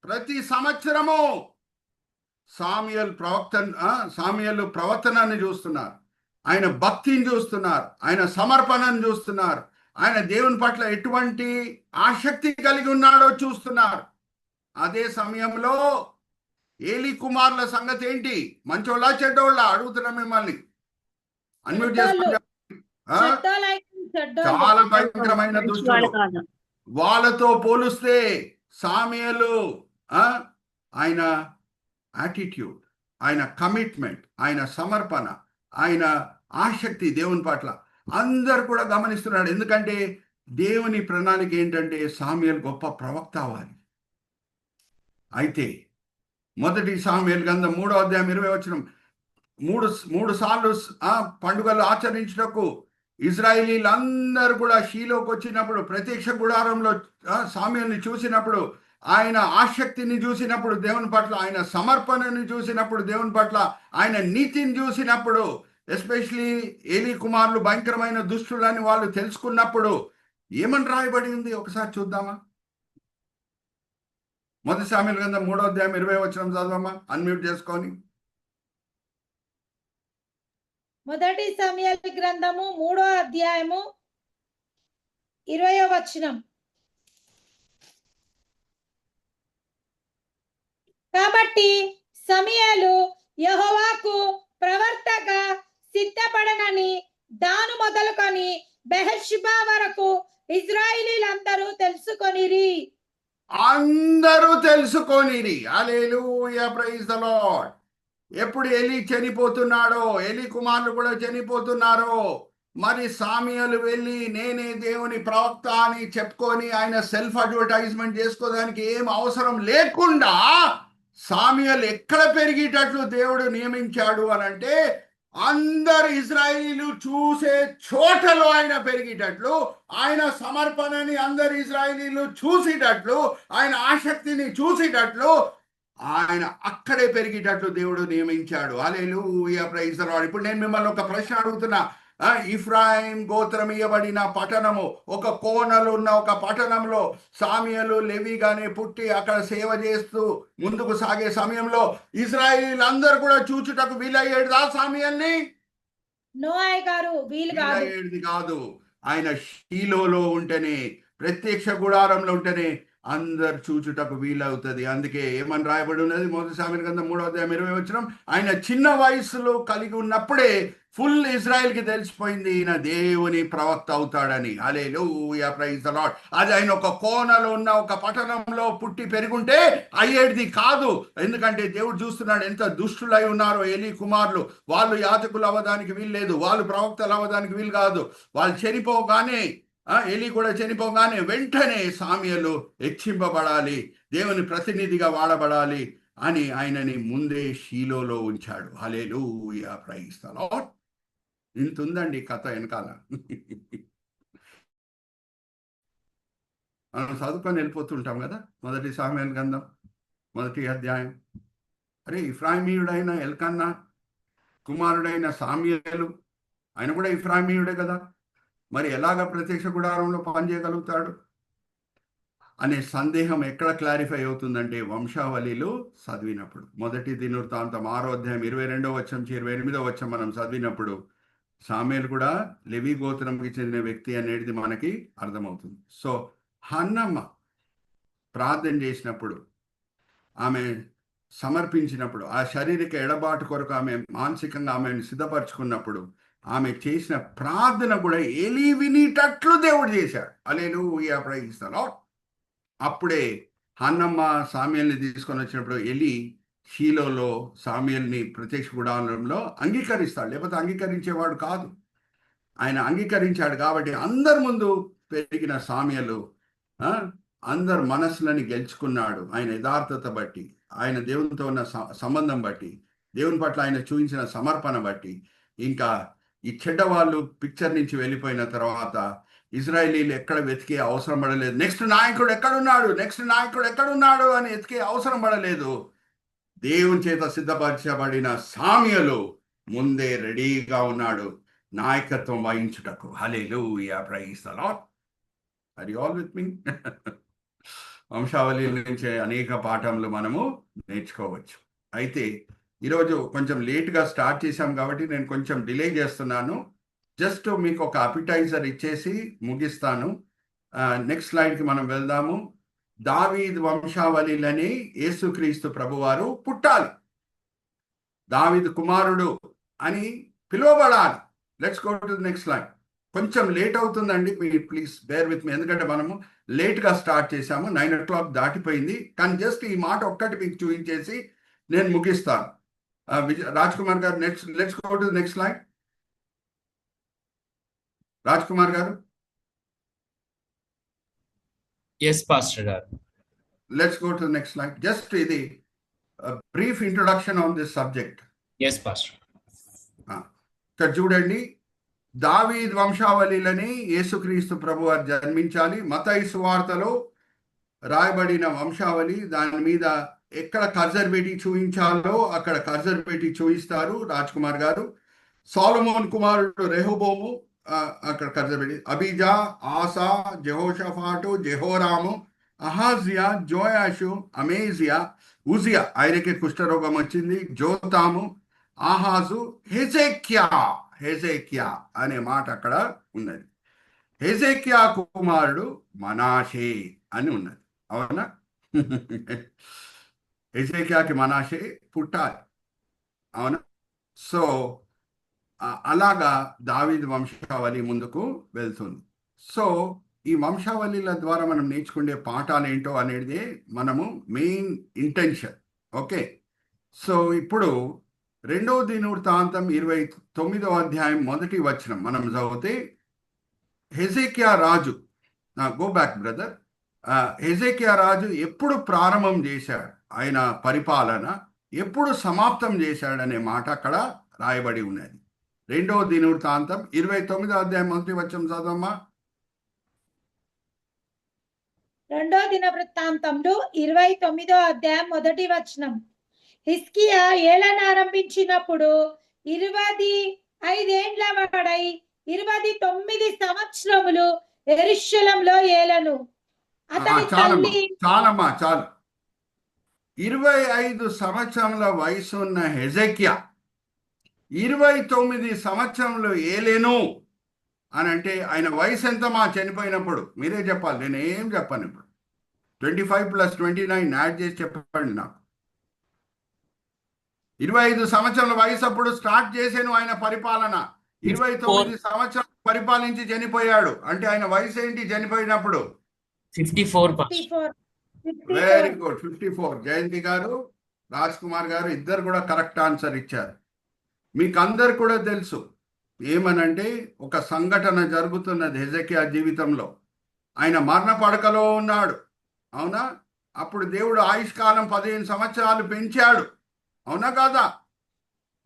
ప్రతి సంవత్సరము సామ్యుయలు ప్రవర్తనని చూస్తున్నారు, ఆయన భక్తిని చూస్తున్నారు, ఆయన సమర్పణను చూస్తున్నారు, ఆయన దేవుని పట్ల ఎటువంటి ఆసక్తి కలిగి ఉన్నాడో చూస్తున్నారు. అదే సమయంలో ఏలి కుమారుల సంగతి ఏంటి? మంచోళ్ళ చెడ్డోళ్ళ? అడుగుతున్నా మిమ్మల్ని. అన్మ్యూట్ చేసుకుంటా. చాలా భయంకరమైన దుష్టులు. వాళ్ళతో పోలిస్తే సామ్యుయలు ఆయన యాటిట్యూడ్, ఆయన కమిట్మెంట్, ఆయన సమర్పణ, ఆయన ఆసక్తి దేవుని పట్ల అందరు కూడా గమనిస్తున్నాడు. ఎందుకంటే దేవుని ప్రణాళిక ఏంటంటే సామ్యుయల్ గొప్ప ప్రవక్త అవ్వాలి. అయితే మొదటి సామ్యుయల్ గ్రంథం 3వ అధ్యాయం 20వ వచనం. 3 సార్లు పండుగలు ఆచరించుటకు ఇజ్రాయేలీలందరూ కూడా షీలోకి వచ్చినప్పుడు, ప్రత్యక్ష గుడారంలో సామ్యుయల్ని చూసినప్పుడు, ఆయన ఆసక్తిని చూసినప్పుడు దేవుని పట్ల, ఆయన సమర్పణని చూసినప్పుడు దేవుని పట్ల, ఆయన నీతిని చూసినప్పుడు, ఎస్పెషలీ ఏలీ కుమారులు భయంకరమైన దుష్టులని వాళ్ళు తెలుసుకున్నప్పుడు ఏమని రాయబడి ఉంది ఒకసారి చూద్దామా? మొదటి సామ్యుయల్ గ్రంథం 3వ అధ్యాయం 20వ వచనం చదవమ్మా. అన్మ్యూట్ చేసుకొని. మొదటి సమూయేలు గ్రంథము 3వ అధ్యాయము 20వ వచనం. కాబట్టి సమూయేలు యెహోవాకు ప్రవర్తగా సిద్ధపడనని దాను మొదలుకొని బెహెర్షెబా వరకు ఇశ్రాయేలీలందరూ తెలుసుకొనిరి. అందరూ తెలుసుకొనిరి. హల్లెలూయా, ప్రైజ్ ది లార్డ్. ఎప్పుడు ఏలీ చనిపోతున్నాడో, ఏలీ కుమారులు కూడా చనిపోతున్నారో, మరి సామ్యుయలు వెళ్ళి నేనే దేవుని ప్రవక్త అని చెప్పుకొని ఆయన సెల్ఫ్ అడ్వర్టైజ్మెంట్ చేసుకోవడానికి ఏం అవసరం లేకుండా సామ్యుయలు ఎక్కడ పెరిగేటట్లు దేవుడు నియమించాడు అని అంటే అందరు ఇజ్రాయిలీలు చూసే చోటలో ఆయన పెరిగేటట్లు, ఆయన సమర్పణని అందరు ఇజ్రాయిలీలు చూసేటట్లు, ఆయన ఆసక్తిని చూసేటట్లు ఆయన అక్కడే పెరిగేటట్లు దేవుడు నియమించాడు. హల్లెలూయా, ప్రైజ్ ది లార్డ్. ఇప్పుడు నేను మిమ్మల్ని ఒక ప్రశ్న అడుగుతున్నా. ఇఫ్రాయిం గోత్రం ఇవ్వబడిన పట్టణము, ఒక కోనలు ఉన్న ఒక పట్టణంలో సామ్యలు లెవిగానే పుట్టి అక్కడ సేవ చేస్తూ ముందుకు సాగే సమయంలో ఇజ్రాయిలీలందరూ కూడా చూచుటకు వీలయ్యేది ఆ సామ్యాన్ని? నోయ్ గారు వీలు కాదు. వీలయ్యేది కాదు. ఆయన షీలోలో ఉంటేనే, ప్రత్యక్ష గుడారంలో ఉంటేనే అందరు చూచుటకు వీలవుతుంది. అందుకే ఏమని రాయబడి ఉన్నది? మొదటి సామెతల గ్రంథం 3:20 ఆయన చిన్న వయసులో కలిగి ఉన్నప్పుడే ఫుల్ ఇజ్రాయెల్కి తెలిసిపోయింది ఈయన దేవుని ప్రవక్త అవుతాడని. హల్లెలూయా, ప్రైజ్ ది లార్డ్. అది ఆయన ఒక కోనలో ఉన్న ఒక పట్టణంలో పుట్టి పెరుగుంటే అయ్యేది కాదు. ఎందుకంటే దేవుడు చూస్తున్నాడు ఎంత దుష్టులై ఉన్నారో ఏలీ కుమారులు. వాళ్ళు యాజకులు అవ్వడానికి వీలు లేదు, వాళ్ళు ప్రవక్తలు అవ్వడానికి వీలు కాదు. వాళ్ళు చనిపోగానే, ఏలీ కూడా చనిపోగానే వెంటనే సామ్యలు హెచ్చింపబడాలి, దేవుని ప్రతినిధిగా వాడబడాలి అని ఆయనని ముందే షీలోలో ఉంచాడు. హల్లెలూయా, ప్రైజ్ ది లార్డ్. ఇంత ఉందండి కథ వెనకాల. మనం చదువుకొని వెళ్ళిపోతుంటాం కదా. మొదటి సామ్యాల గ్రంథం 1వ అధ్యాయం. అరే, ఇఫ్రాయిమీయుడైన ఎల్కన్నా కుమారుడైన సామ్యుయేలు, ఆయన కూడా ఇఫ్రాయిమీయుడే కదా, మరి ఎలాగ ప్రత్యక్ష గుడారంలో పనిచేయగలుగుతాడు అనే సందేహం ఎక్కడ క్లారిఫై అవుతుందంటే వంశావళిలో చదివినప్పుడు. మొదటి దినవృత్తాంతం 6వ అధ్యాయం 22-28 మనం చదివినప్పుడు సామ్యుయేలు కూడా లెవి గోత్రంకి చెందిన వ్యక్తి అనేది మనకి అర్థమవుతుంది. సో హన్నమ్మ ప్రార్థన చేసినప్పుడు, ఆమె సమర్పించినప్పుడు, ఆ శారీరక ఎడబాటు కొరకు ఆమె మానసికంగా ఆమెను సిద్ధపరచుకున్నప్పుడు ఆమె చేసిన ప్రార్థన కూడా ఏలీ వినేటట్లు దేవుడు చేశాడు. హల్లెలూయా, ప్రైజ్ ది లార్డ్. అప్పుడే హన్నమ్మ సామ్యుయేలుని తీసుకొని వచ్చినప్పుడు ఏలీ షీలోలో సామ్యుయేలుని ప్రత్యక్ష గుడారంలో అంగీకరిస్తాడు, లేకపోతే అంగీకరించేవాడు కాదు. ఆయన అంగీకరించాడు కాబట్టి అందరి ముందు పెరిగిన సామ్యుయేలు అందరు మనసులని గెలుచుకున్నాడు. ఆయన యథార్థత బట్టి, ఆయన దేవునితో ఉన్న సంబంధం బట్టి, దేవుని పట్ల ఆయన చూపించిన సమర్పణ బట్టి. ఇంకా ఈ చెడ్డవాళ్ళు పిక్చర్ నుంచి వెళ్ళిపోయిన తర్వాత ఇజ్రాయేలీలు ఎక్కడ వెతికే అవసరం పడలేదు. నెక్స్ట్ నాయకుడు ఎక్కడున్నాడు అని వెతికే అవసరం పడలేదు. దేవుని చేత సిద్ధపరచబడిన సామ్యుయేలు ముందే రెడీగా ఉన్నాడు నాయకత్వం వహించుటకు. Hallelujah, praise the Lord. Are you all with me? వంశావళి నుంచి అనేక పాఠములు మనము నేర్చుకోవచ్చు. అయితే ఈరోజు కొంచెం లేట్గా స్టార్ట్ చేశాం కాబట్టి నేను కొంచెం డిలే చేస్తున్నాను. జస్ట్ మీకు ఒక అపిటైజర్ ఇచ్చేసి ముగిస్తాను. నెక్స్ట్ స్లైడ్కి మనం వెళ్దాము. దావీదు వంశావళిలని యేసుక్రీస్తు ప్రభువారు పుట్టాలి, దావీదు కుమారుడు అని పిలువబడాలి. Let's go to the next slide. కొంచెం లేట్ అవుతుందండి, ప్లీజ్ బేర్ విత్ మీ. ఎందుకంటే మనము లేట్గా స్టార్ట్ చేశాము, 9 o'clock దాటిపోయింది. కానీ జస్ట్ ఈ మాట ఒక్కటి మీకు చూపించేసి నేను ముగిస్తాను. Raj Kumar garu, let's go to the next slide. Raj Kumar garu, Yes, Pastor garu. Let's go to the next slide. Just ఇది brief introduction on this subject. Yes, Pastor. ఇక్కడ చూడండి, దావీదు వంశావళిలని యేసుక్రీస్తు ప్రభువారు జన్మించాలి. మత్తయి సువార్తలో రాయబడిన వంశావళి, దాని మీద ఎక్కడ కర్జర్ పెట్టి చూపించాలో అక్కడ కర్జర్ పెట్టి చూపిస్తారు రాజ్ కుమార్ గారు. సొలొమోను కుమారుడు రెహోబోము, అక్కడ కర్జర్ పెట్టి, అబీజా, ఆసా, జెహోషాఫాటు, జెహోరాము, అహాజియా, జోయాషు, అమేజియా, ఉజియా, ఆయనకి కుష్ఠరోగం వచ్చింది, జోతాము, ఆహాజు, హెజెకియా అనే మాట అక్కడ ఉన్నది. హెజెకియా కుమారుడు మనాషే అని ఉన్నది, అవునా? హెజెకియాకి మనాషే పుట్టాలి, అవునా? సో అలాగా దావీదు వంశావళి ముందుకు వెళ్తుంది. సో ఈ వంశావళిల ద్వారా మనం నేర్చుకునే పాఠాలు ఏంటో అనేది మనము మెయిన్ ఇంటెన్షన్. ఓకే, సో ఇప్పుడు 2వ దినవృత్తాంతం 29వ అధ్యాయం 1వ వచనం మనం చదివితే, హెజెకియా రాజు, గో బ్యాక్ బ్రదర్, హెజెకియా రాజు ఎప్పుడు ప్రారంభం చేశాడు, ఆయన పరిపాలన ఎప్పుడు సమాప్తం చేశాడనే మాట అక్కడ రాయబడి ఉన్నది. రెండవ దినవృత్తాంతం 29వ అధ్యాయం మొదటి వచనం చదవమ్మా. రెండో దిన వృత్తాంతంలో 29వ అధ్యాయం మొదటి వచనం. హిజ్కియా ఏలన ఆరంభించినప్పుడు 25 వాడై 29 సంవత్సరములు యెరూషలేములో ఏలెను. అతని చాలమ్మా తల్లి చాలమ్మా చాలు. 25 సంవత్సరముల వయసు ఉన్న హెజెకియా 29 సంవత్సరములు ఏలేను అని అంటే ఆయన వయసు ఎంతమా చనిపోయినప్పుడు? మీరే చెప్పాలి, నేను ఏం చెప్పాను. ఇప్పుడు 25 + 29 యాడ్ చేసి చెప్పండి నాకు. 25 సంవత్సరాల వయసు అప్పుడు స్టార్ట్ చేశాను ఆయన పరిపాలన. 29 సంవత్సరాలు పరిపాలించి చనిపోయాడు అంటే ఆయన వయసు ఏంటి చనిపోయినప్పుడు? 54 పాస్టర్. 54. Very good, 54. జయంతి గారు, రాజ్ కుమార్ గారు ఇద్దరు కూడా కరెక్ట్ ఆన్సర్ ఇచ్చారు. మీకు అందరు కూడా తెలుసు ఏమనంటే ఒక సంఘటన జరుగుతున్నది హెజెకియా జీవితంలో. ఆయన మరణ పడకలో ఉన్నాడు, అవునా? అప్పుడు దేవుడు ఆయుష్కాలం 15 సంవత్సరాలు పెంచాడు, అవునా కాదా?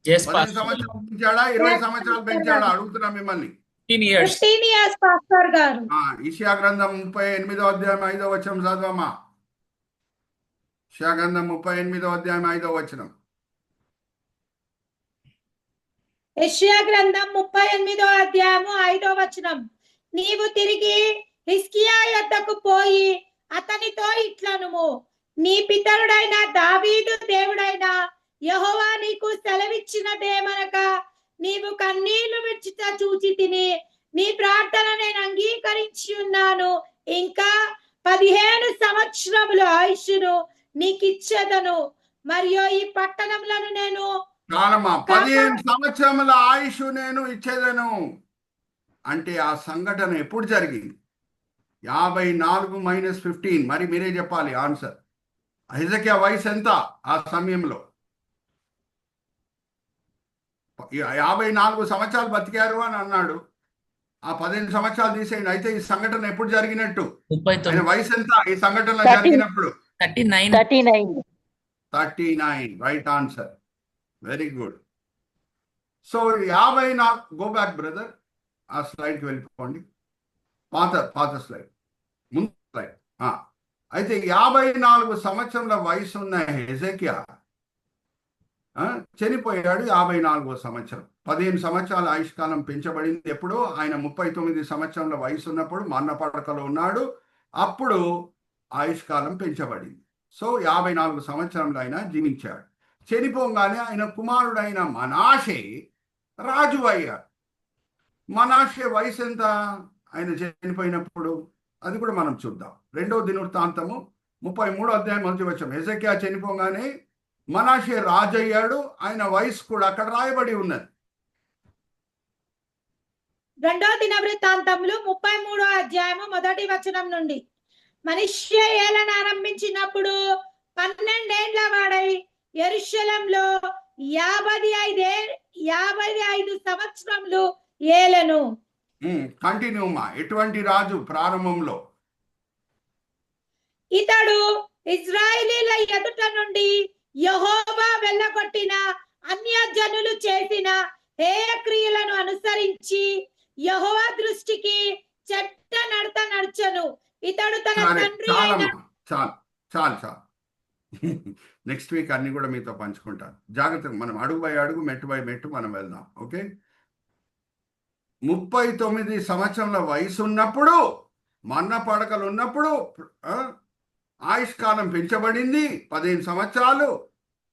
Yes, 15 pastor. సంవత్సరాలు పెంచాడా, 20 సంవత్సరాలు పెంచాడా అడుగుతున్నా మిమ్మల్ని. 15 years. 15 years పాస్టర్ గారు. ఇషియా గ్రంథం 38వ అధ్యాయం 5వ వచనం చదవమ్మా. ఇషియా గ్రంథం 38వ అధ్యాయం 5వ వచనం. యెషయా గ్రంథం 38వ అధ్యాయము 5వ వచనం. నీవు తిరిగి హిజ్కియా యొద్దకు పోయి అతనితో ఇట్లనుము, నీ పితరుడైన దావీదు దేవుడైన యెహోవా నీకు సెలవిచ్చినదేమనగా, నీవు కన్నీళ్లు విడిచిట చూచి తిని నీ ప్రార్థన నేను అంగీకరించి ఉన్నాను. ఇంకా 15 సంవత్సరముల ఆయుష్ను నీకిచ్చేదను, మరియు ఈ పట్టణములను నేను చాలమ్మా, 15 సంవత్సరముల ఆయుష్ నేను ఇచ్చేదను అంటే ఆ సంఘటన ఎప్పుడు జరిగింది? 54 - 15. మరి మీరే చెప్పాలి ఆన్సర్. హెజెకియా వయసు ఎంత ఆ సమయంలో? 54 సంవత్సరాలు బతికారు అని అన్నాడు. ఆ 15 సంవత్సరాలు తీసేయండి. అయితే ఈ సంఘటన ఎప్పుడు జరిగినట్టు? ఆయన 39. వయసు ఎంత ఈ సంఘటన 30. జరిగినప్పుడు? 39. 39. Right answer. Very good. So 54 go back brother, ఆ స్లైడ్కి వెళ్ళిపోండి. పాత స్లైడ్, ముందు స్లైడ్. అయితే 54 సంవత్సరాల వయసు ఉన్న హెజెకియా చనిపోయాడు 54వ సంవత్సరం. 15 సంవత్సరాల ఆయుష్కాలం పెంచబడింది. ఎప్పుడు? ఆయన 39 సంవత్సరాల వయసు ఉన్నప్పుడు మరణ పడకలో ఉన్నాడు. అప్పుడు ఆయుష్కాలం పెంచబడింది. సో 54 సంవత్సరంలో ఆయన జీవించాడు. చనిపోగానే ఆయన కుమారుడైన మనాషే రాజు అయ్యాడు. మనాషే వయసు ఎంత ఆయన చనిపోయినప్పుడు? అది కూడా మనం చూద్దాం. రెండవ దినవృత్తాంతము 33వ అధ్యాయం మొదటి వచనం. హెజెకియా చనిపోగానే మనాషే రాజు అయ్యాడు. ఆయన వయసు కూడా అక్కడ రాయబడి ఉన్నది. రెండో దిన వృత్తాంతములు 33వ అధ్యాయము మొదటి వచనం నుండి. మనిషి ఏలన ఆరంభించినప్పుడు 12 వాడై యెరూషలేములో 55 సంవత్సరములు ఏలెను. కంటిన్యూమా. ఎటువంటి రాజు ప్రారంభంలో? ఇతడు ఇశ్రాయేలీల ఎదుట నుండి యెహోవా వెళ్ళగొట్టిన అన్యజనులు చేసిన హేయ క్రియలను అనుసరించి యెహోవా దృష్టికి చెడ్డ నడత నడుచెను. ఇతడు తన తండ్రి అయిన చాలు. నెక్స్ట్ వీక్ అన్ని కూడా మీతో పంచుకుంటాను. జాగ్రత్తగా మనం అడుగు బై అడుగు, మెట్టు బై మెట్టు మనం వెళ్దాం. ఓకే. 39 సంవత్సరాల వయసు ఉన్నప్పుడు, మరణ పడకలు ఉన్నప్పుడు ఆయుష్కాలం పెంచబడింది 15 సంవత్సరాలు.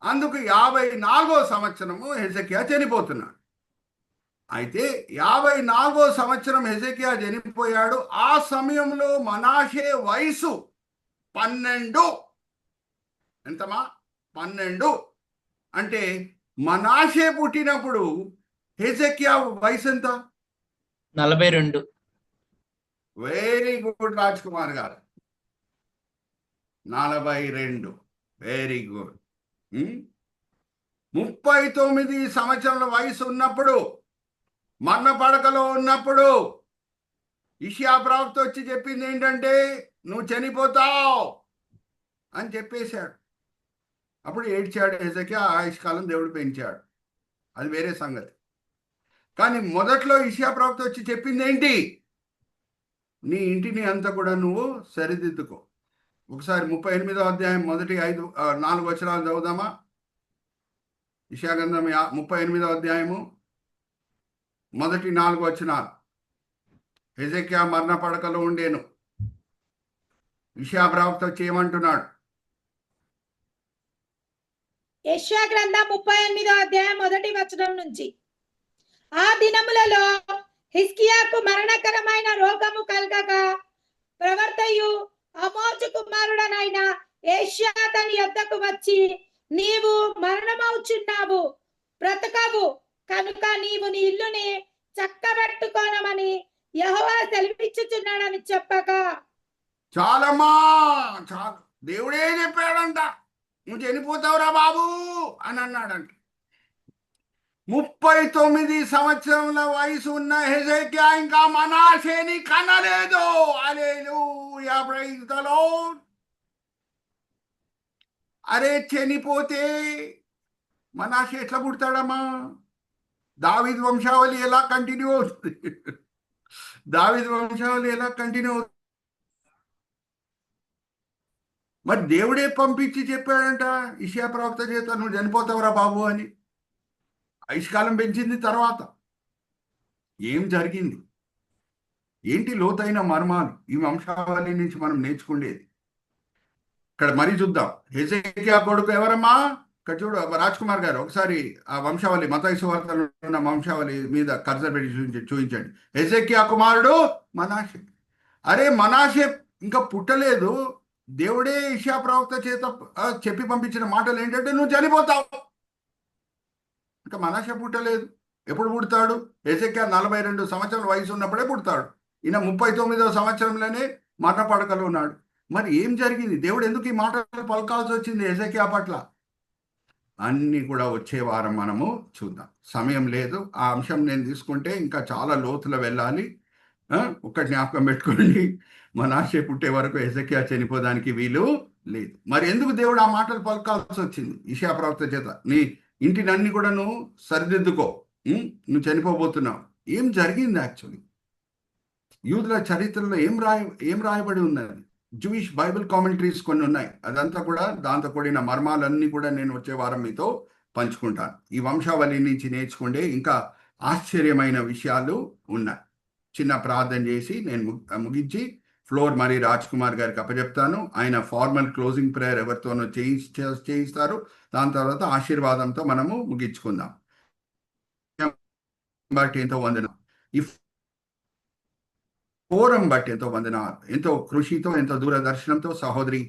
అందుకు 54వ సంవత్సరము హెజెకియా చనిపోతున్నాడు. అయితే 54వ సంవత్సరం హెజెకియా చనిపోయాడు. ఆ సమయంలో మనాషే వయసు 12. ఎంతమా? 12. అంటే మనాషే పుట్టినప్పుడు హెజెకియా వయసు ఎంత? 42. వెరీ గుడ్ రాజ్ కుమార్ గారు, 42. Very good. 39 సంవత్సరాల వయసు ఉన్నప్పుడు, మరణ పడకలో ఉన్నప్పుడు ఇషియా ప్రవక్త వచ్చి చెప్పింది ఏంటంటే, నువ్వు చనిపోతావు అని చెప్పేశాడు. అప్పుడు ఏడ్చాడు హెజెకియా. ఆయుష్కాలం దేవుడు పెంచాడు, అది వేరే సంగతి. కానీ మొదట్లో ఇషియా ప్రవక్త వచ్చి చెప్పింది ఏంటి? నీ ఇంటిని అంతా కూడా నువ్వు సరిదిద్దుకో. ఒకసారి 38వ అధ్యాయం మొదటి 4 వచనాలు చదువుదామా? ఇషియా గ్రంథం 38వ అధ్యాయము మొదటి 4 వచనాలు. హెజెకియా మరణ పడకలో ఉండేను. ఇషియా ప్రవక్త వచ్చి ఏమంటున్నాడు? యెషయా గ్రంథం 38వ అధ్యాయం మొదటి వచనం నుంచి, ఆ దినములలో హిజ్కియాకు మరణకరమైన రోగము కలగగా ప్రవర్తయు ఆమోజు కుమారుడనైన యెషయా అతని యొద్దకు వచ్చి, నీవు మరణమవుచున్నావు, బ్రతకవు, కనుక నీవు నీ ఇల్లుని చక్కబెట్టుకోనమని యెహోవా సెలవిచ్చుచున్నాడని చెప్పగా. చాలమ్మా, చాలు, దేవుడే చెప్పాడంట, నువ్వు చనిపోతావురా బాబు అని అన్నాడంట. 39 సంవత్సరముల వయసు ఉన్న హెజెకియా ఇంకా మనాషేని కనలేదు. హల్లెలూయా, ప్రైజ్ ది లార్డ్. అరే, చనిపోతే మనాషే ఎట్లా పుడతాడమ్మా? దావీదు వంశావళి ఎలా కంటిన్యూ అవుతుంది? దావీదు వంశావళి ఎలా కంటిన్యూ అవుతుంది? మరి దేవుడే పంపించి చెప్పాడంట ఇషియా ప్రవక్త చేత, నువ్వు చనిపోతావురా బాబు అని. ఆయుష్కాలం పెంచింది తర్వాత. ఏం జరిగింది? ఏంటి లోతైన మర్మాలు ఈ వంశావళి నుంచి మనం నేర్చుకునేది? ఇక్కడ మరీ చూద్దాం. హెజెకియా కొడుకు ఎవరమ్మా? ఇక్కడ చూడు రాజ్ కుమార్ గారు, ఒకసారి ఆ వంశావళి, మత్తయి సువార్తలో ఉన్న వంశావళి మీద కర్సర్ పెట్టి చూపించండి. హెజెకియా కుమారుడు మనాషే. అరే, మనాషే ఇంకా పుట్టలేదు. దేవుడే ఇషియా ప్రవక్త చేత చెప్పి పంపించిన మాటలు ఏంటంటే, నువ్వు చనిపోతావు. ఇంకా మనాషే పుట్టలేదు. ఎప్పుడు పుడతాడు? హెజెకియా 42 సంవత్సరాల వయసు ఉన్నప్పుడే పుడతాడు. ఈయన 39వ సంవత్సరంలోనే మరణ పడకలో ఉన్నాడు. మరి ఏం జరిగింది? దేవుడు ఎందుకు ఈ మాటలు పలకాల్సి వచ్చింది హెజెకియా పట్ల? అన్నీ కూడా వచ్చే వారం మనము చూద్దాం. సమయం లేదు. ఆ అంశం నేను తీసుకుంటే ఇంకా చాలా లోతులో వెళ్ళాలి. ఒక్క జ్ఞాపకం పెట్టుకోండి, మనాషే పుట్టే వరకు హెజెకియా చనిపోదానికి వీలు లేదు. మరి ఎందుకు దేవుడు ఆ మాటలు పలకాల్సి వచ్చింది ఇషియా ప్రవక్త చేత? నీ ఇంటిని అన్ని కూడా నువ్వు సరిదిద్దుకో, నువ్వు చనిపోబోతున్నావు. ఏం జరిగింది? యాక్చువల్లీ యూదుల చరిత్రలో ఏం రాయబడి ఉన్నది? జూయిష్ బైబిల్ కామెంటరీస్ కొన్ని ఉన్నాయి. అదంతా కూడా దాంతో కూడిన మర్మాలన్నీ కూడా నేను వచ్చే వారం మీతో పంచుకుంటాను. ఈ వంశావళి నుంచి నేర్చుకుంటే ఇంకా ఆశ్చర్యమైన విషయాలు ఉన్నాయి. చిన్న ప్రార్థన చేసి నేను ముగించి ఫ్లోర్ మరి రాజ్ కుమార్ గారికి అప్పచెప్తాను. ఆయన ఫార్మల్ క్లోజింగ్ ప్రేయర్ ఎవరితోనో చేయిస్తారు. దాని తర్వాత ఆశీర్వాదంతో మనము ముగించుకుందాం. బట్టి ఎంతో వందనం, ఈ ఫోరం బట్టి ఎంతో వందనాలు. ఎంతో కృషితో, ఎంతో దూరదర్శనంతో సహోదరి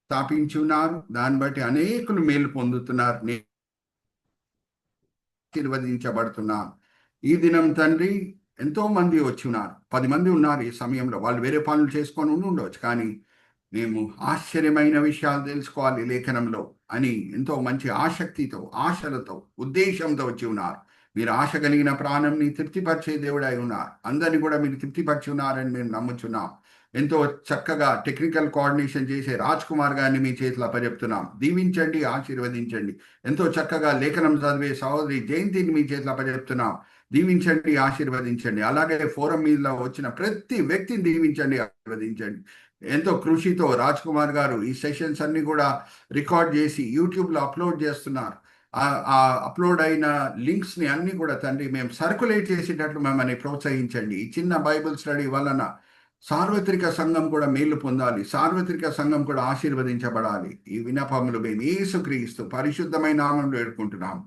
స్థాపించున్నారు. దాన్ని బట్టి అనేకులు మేలు పొందుతున్నారు, ఆశీర్వదించబడుతున్నారు. ఈ దినం తండ్రి ఎంతో మంది వచ్చి ఉన్నారు. 10 మంది ఉన్నారు ఈ సమయంలో. వాళ్ళు వేరే పనులు చేసుకొని ఉండవచ్చు, కానీ మేము ఆశ్చర్యమైన విషయాలు తెలుసుకోవాలి లేఖనంలో అని ఎంతో మంచి ఆసక్తితో, ఆశలతో, ఉద్దేశంతో వచ్చి ఉన్నారు. మీరు ఆశ కలిగిన ప్రాణంని తృప్తిపరిచే దేవుడై ఉన్నారు. అందరినీ కూడా మీరు తృప్తిపరిచి ఉన్నారని మేము నమ్ముచున్నాం. ఎంతో చక్కగా టెక్నికల్ కోఆర్డినేషన్ చేసే రాజ్ కుమార్ గారిని మీ చేతిలో అప్పచెప్తున్నాం. దీవించండి, ఆశీర్వదించండి. ఎంతో చక్కగా లేఖనం చదివే సహోదరి జయంతిని మీ చేతిలో అప్పచెప్తున్నాం. దీవించండి, ఆశీర్వదించండి. అలాగే ఫోరం మీద వచ్చిన ప్రతి వ్యక్తిని దీవించండి, ఆశీర్వదించండి. ఎంతో కృషితో రాజ్ కుమార్ గారు ఈ సెషన్స్ అన్ని కూడా రికార్డ్ చేసి యూట్యూబ్లో అప్లోడ్ చేస్తున్నారు. ఆ అప్లోడ్ అయిన లింక్స్ని అన్ని కూడా తండ్రి మేము సర్క్యులేట్ చేసేటట్లు మమ్మల్ని ప్రోత్సహించండి. ఈ చిన్న బైబిల్ స్టడీ వలన సార్వత్రిక సంఘం కూడా మేలు పొందాలి, సార్వత్రిక సంఘం కూడా ఆశీర్వదించబడాలి. ఈ విన్నపములు మేము యేసుక్రీస్తు పరిశుద్ధమైన నామములో వేడుకుంటున్నాం.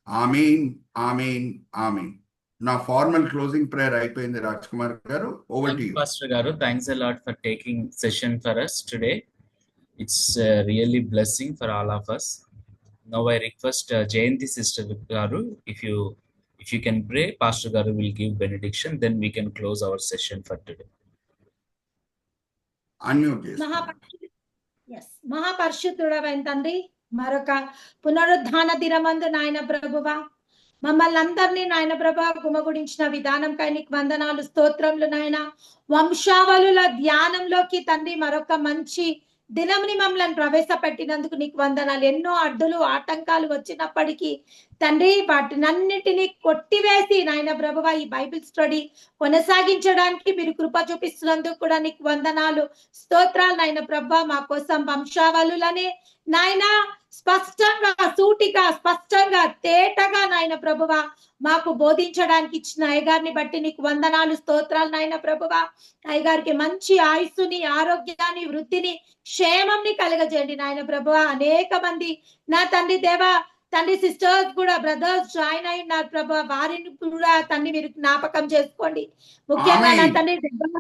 ఆమేన్, ఆమేన్, ఆమేన్. నా ఫార్మల్ క్లోజింగ్ ప్రేయర్ అయిపోయింది. రాజ్ కుమార్ గారు, over to you. Pastor Garu, thanks a lot for taking session for us today. It's really blessing for all of us. Now I request Jayanti sister Garu, if you can pray, Pastor Garu will give benediction, then we can close our session for today. Unmute చేస్తాను. మహాపరిశుద్ధుడవైన తండ్రి, మరొక పునరుద్ధాన దినమందు నాయన ప్రభువా, మమ్మల్ని అందరినీ నాయన ప్రభా గుమగుడించిన విధానంకై నీకు వందనాలు, స్తోత్రములు నాయన. వంశావళుల ధ్యానంలోకి తండ్రి మరొక మంచి దినంని మమ్మల్ని ప్రవేశపెట్టినందుకు నీకు వందనాలు. ఎన్నో అడ్డులు ఆటంకాలు వచ్చినప్పటికీ తండ్రి వాటినన్నిటినీ కొట్టివేసి నాయన ప్రభువా ఈ బైబిల్ స్టడీ కొనసాగించడానికి మీరు కృప చూపిస్తున్నందుకు కూడా నీకు వందనాలు, స్తోత్రాలు నాయన ప్రభా. మా కోసం వంశావళులని నాయన స్పష్టంగా, సూటిగా, స్పష్టంగా, తేటగా నాయన ప్రభువా మాకు బోధించడానికి ఇచ్చిన అయ్యగారిని బట్టి నీకు వందనాలు, స్తోత్రాలు నాయన ప్రభువా. అయ్యగారికి మంచి ఆయుస్సుని, ఆరోగ్యాన్ని, వృద్ధిని, క్షేమంని కలగజేయండి నాయన ప్రభువా. అనేక మంది నా తండ్రి దేవా తండ్రి సిస్టర్స్ కూడా, బ్రదర్స్ జాయిన్ అయినారు ప్రభా, వారిని కూడా తండ్రి మీరు జ్ఞాపకం చేసుకోండి. ముఖ్యంగా నా తండ్రి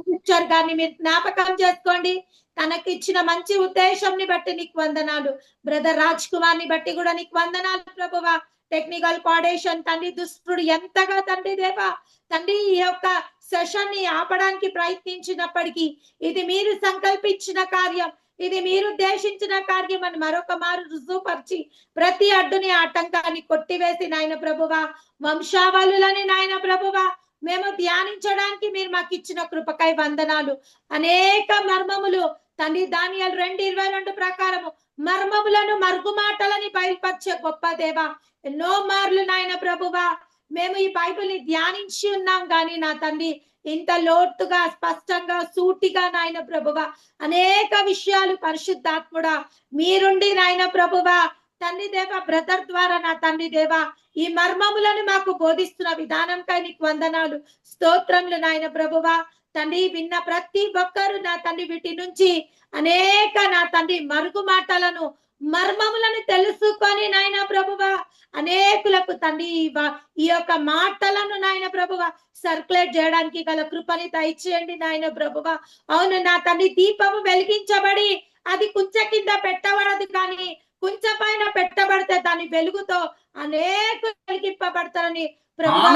సిస్టర్ గారిని మీరు జ్ఞాపకం చేసుకోండి. తనకి ఇచ్చిన మంచి ఉద్దేశంని బట్టి నీకు వందనాలు. బ్రదర్ రాజ్ కుమార్ ని బట్టి కూడా నీకు వందనాలు ప్రభువా. టెక్నికల్ కోఆర్డినేషన్ తండ్రి దుష్టుడు ఎంతగా తండ్రి దేవా తండ్రి ఈ యొక్క సెషన్ ని ఆపడానికి ప్రయత్నించినప్పటికీ ఇది మీరు సంకల్పించిన కార్యం, ఇది మీరు ఉద్దేశించిన కార్యం అని మరొక మారు రుజువుపరిచి ప్రతి అడ్డుని, ఆటంకాన్ని కొట్టివేసి నాయన ప్రభువా వంశావళులని నాయన ప్రభువా మేము ధ్యానించడానికి మీరు మాకు ఇచ్చిన కృపకై వందనాలు. అనేక మర్మములు తండ్రి దానియేలు 2:22 ప్రకారము మర్మములను, మరుగు మాటలని బయలుపరిచే గొప్ప దేవా ఎన్నో మార్లు నాయన ప్రభువా మేము ఈ బైబిల్ ని ధ్యానించి ఉన్నాం కానీ నా తండ్రి ఇంత లోతుగా, స్పష్టంగా, సూటిగా నాయన ప్రభువా అనేక విషయాలు పరిశుద్ధాత్ముడా మీరుండి నాయన ప్రభువా తండ్రి దేవ బ్రదర్ ద్వారా నా తండ్రి దేవా ఈ మర్మములను మాకు బోధిస్తున్న విధానంకై నీకు వందనాలు, స్తోత్రములు నాయన ప్రభువా. తండ్రి విన్న ప్రతి ఒక్కరు నా తండ్రి వీటి నుంచి అనేక నా తండ్రి మరుగు మాటలను, మర్మములను తెలుసుకొని నాయన ప్రభువా అనేకులకు తండ్రి ఈ యొక్క మాటలను నాయన ప్రభువా సర్క్యులేట్ చేయడానికి గల కృపని దయచేయండి నాయన ప్రభువా. అవును నా తండ్రి దీపము వెలిగించబడి అది కుంచ కింద పెట్టబడదు, కానీ కుంచ పైన పెట్టబడితే దాని వెలుగుతో అనేకులు వెలిగింపబడతారని ప్రభువా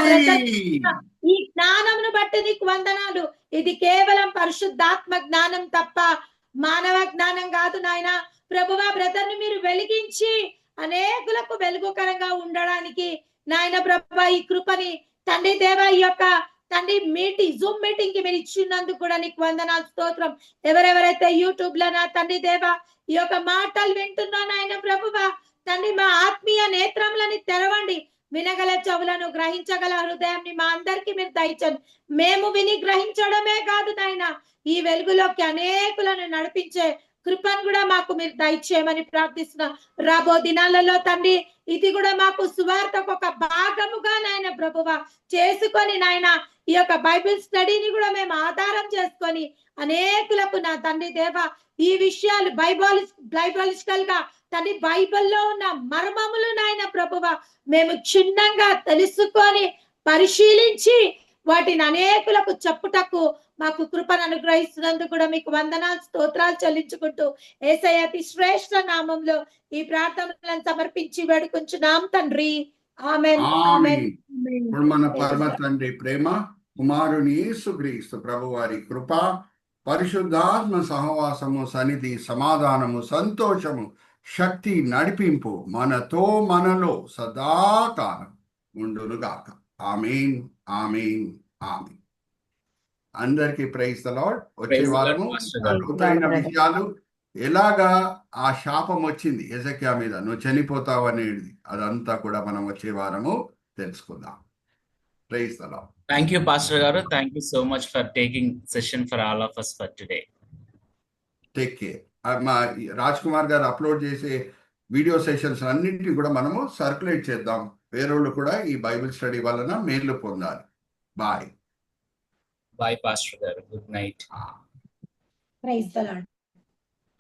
ఈ జ్ఞానమును బట్టి నీకు వందనాలు. ఇది కేవలం పరిశుద్ధాత్మ జ్ఞానం తప్ప మానవ జ్ఞానం కాదు నాయన ప్రభువా. బ్రదర్ ని మీరు వెలిగించి అనేకులకు వెలుగుకరంగా ఉండడానికి నాయన ప్రభువా ఈ కృపని తండ్రి దేవా ఈ యొక్క తండ్రి జూమ్ మీటింగ్ కి మీరు ఇచ్చినందుకు కూడా నీకు వందనాలు, స్తోత్రం. ఎవరెవరైతే యూట్యూబ్ లో నా తండ్రి దేవా ఈ యొక్క మాటలు వింటున్నా నాయన ప్రభువా తండ్రి మా ఆత్మీయ నేత్రములని తెరవండి, వినగల చెవులను, గ్రహించగల హృదయాన్ని మా అందరికి మీరు దయచండి. మేము విని గ్రహించడమే కాదు నాయన ఈ వెలుగులోకి అనేకులను నడిపించే కృపను కూడా మాకు మీరు దయచేయమని ప్రార్థిస్తున్నాం. రాబో దినాలలో తండ్రి ఇది కూడా మాకు సువార్తకు ఒక భాగముగా నాయన ప్రభువా చేసుకొని నాయన ఈ యొక్క బైబిల్ స్టడీని కూడా మేము ఆధారం చేసుకొని అనేకులకు నా తండ్రి దేవ ఈ విషయాలు బైబిలిస్టికల్ గా తండ్రి బైబిల్లో ఉన్న మర్మములు నాయన ప్రభువా మేము క్షుణ్ణంగా తెలుసుకొని పరిశీలించి వాటిని అనేకులకు చెప్పుటకు మాకు కృపను అనుగ్రహిస్తున్నందుకు కూడా మీకు వందనాలు, స్తోత్రాలు చెల్లించుకుంటూ యేసయ్య అతి శ్రేష్ఠ నామంలో ఈ ప్రార్థనలను సమర్పించి వేడుకుంటున్నాం తండ్రి. ఆమేన్. ఆమేన్. ఇప్పుడు మన పరమ తండ్రి ప్రేమ, కుమారుని యేసుక్రీస్తు ప్రభువారి కృప, పరిశుద్ధాత్మ సహవాసము, సన్నిధి, సమాధానము, సంతోషము, శక్తి, నడిపింపు మనతో మనలో సదాకాలం ఉండునుగాక. ఆమేన్, ఆమేన్, ఆమేన్. అందరికీ ప్రైజ్ ద లార్డ్. వచ్చే వారము అద్భుతమైన విషయాలు, ఎలాగా ఆ శాపం వచ్చింది హెజెకియా మీద, నువ్వు చనిపోతావు అనేది, అదంతా కూడా మనం వచ్చే వారము తెలుసుకుందాం. Praise the Lord. Thank you, Pastor Garu. Thank you so much for taking session for all of us for today. Take care. మా రాజ్ కుమార్ గారు అప్లోడ్ చేసే వీడియో సెషన్స్ అన్నింటినీ కూడా మనము సర్క్యులేట్ చేద్దాం. వేరేళ్ళు కూడా ఈ బైబిల్ స్టడీ వలన మేలు పొందాలి. Bye. Bye, Pastor Garu. Good night. Praise the Lord.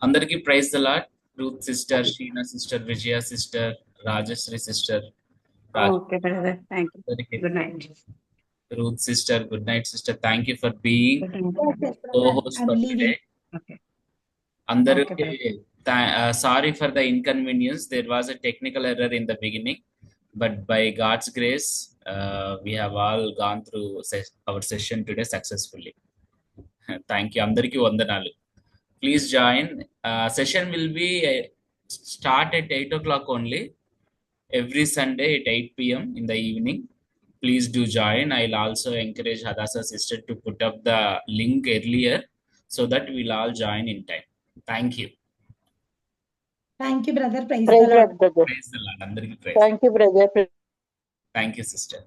అందరికీ praise the Lord. Ruth sister, Sheena sister, Vijaya sister, Rajashri sister, okay brother, thank you. Good night. Ruth sister, good night sister. Thank you for being co-host for today. Okay. Andariki sorry for the inconvenience. There was a technical error in the beginning, but by God's grace, we have all gone through our session today successfully. Thank you. Andariki vandanalu. Please join. Session will be start at 8 o'clock only every Sunday at 8 p.m. in the evening. Please do join. I'll also encourage Hadassah sister to put up the link earlier so that we'll all join in time. Thank you. Thank you brother. Praise praise Lord brother. Praise the Lord. అందరికీ praise. Thank you brother. Thank you sister.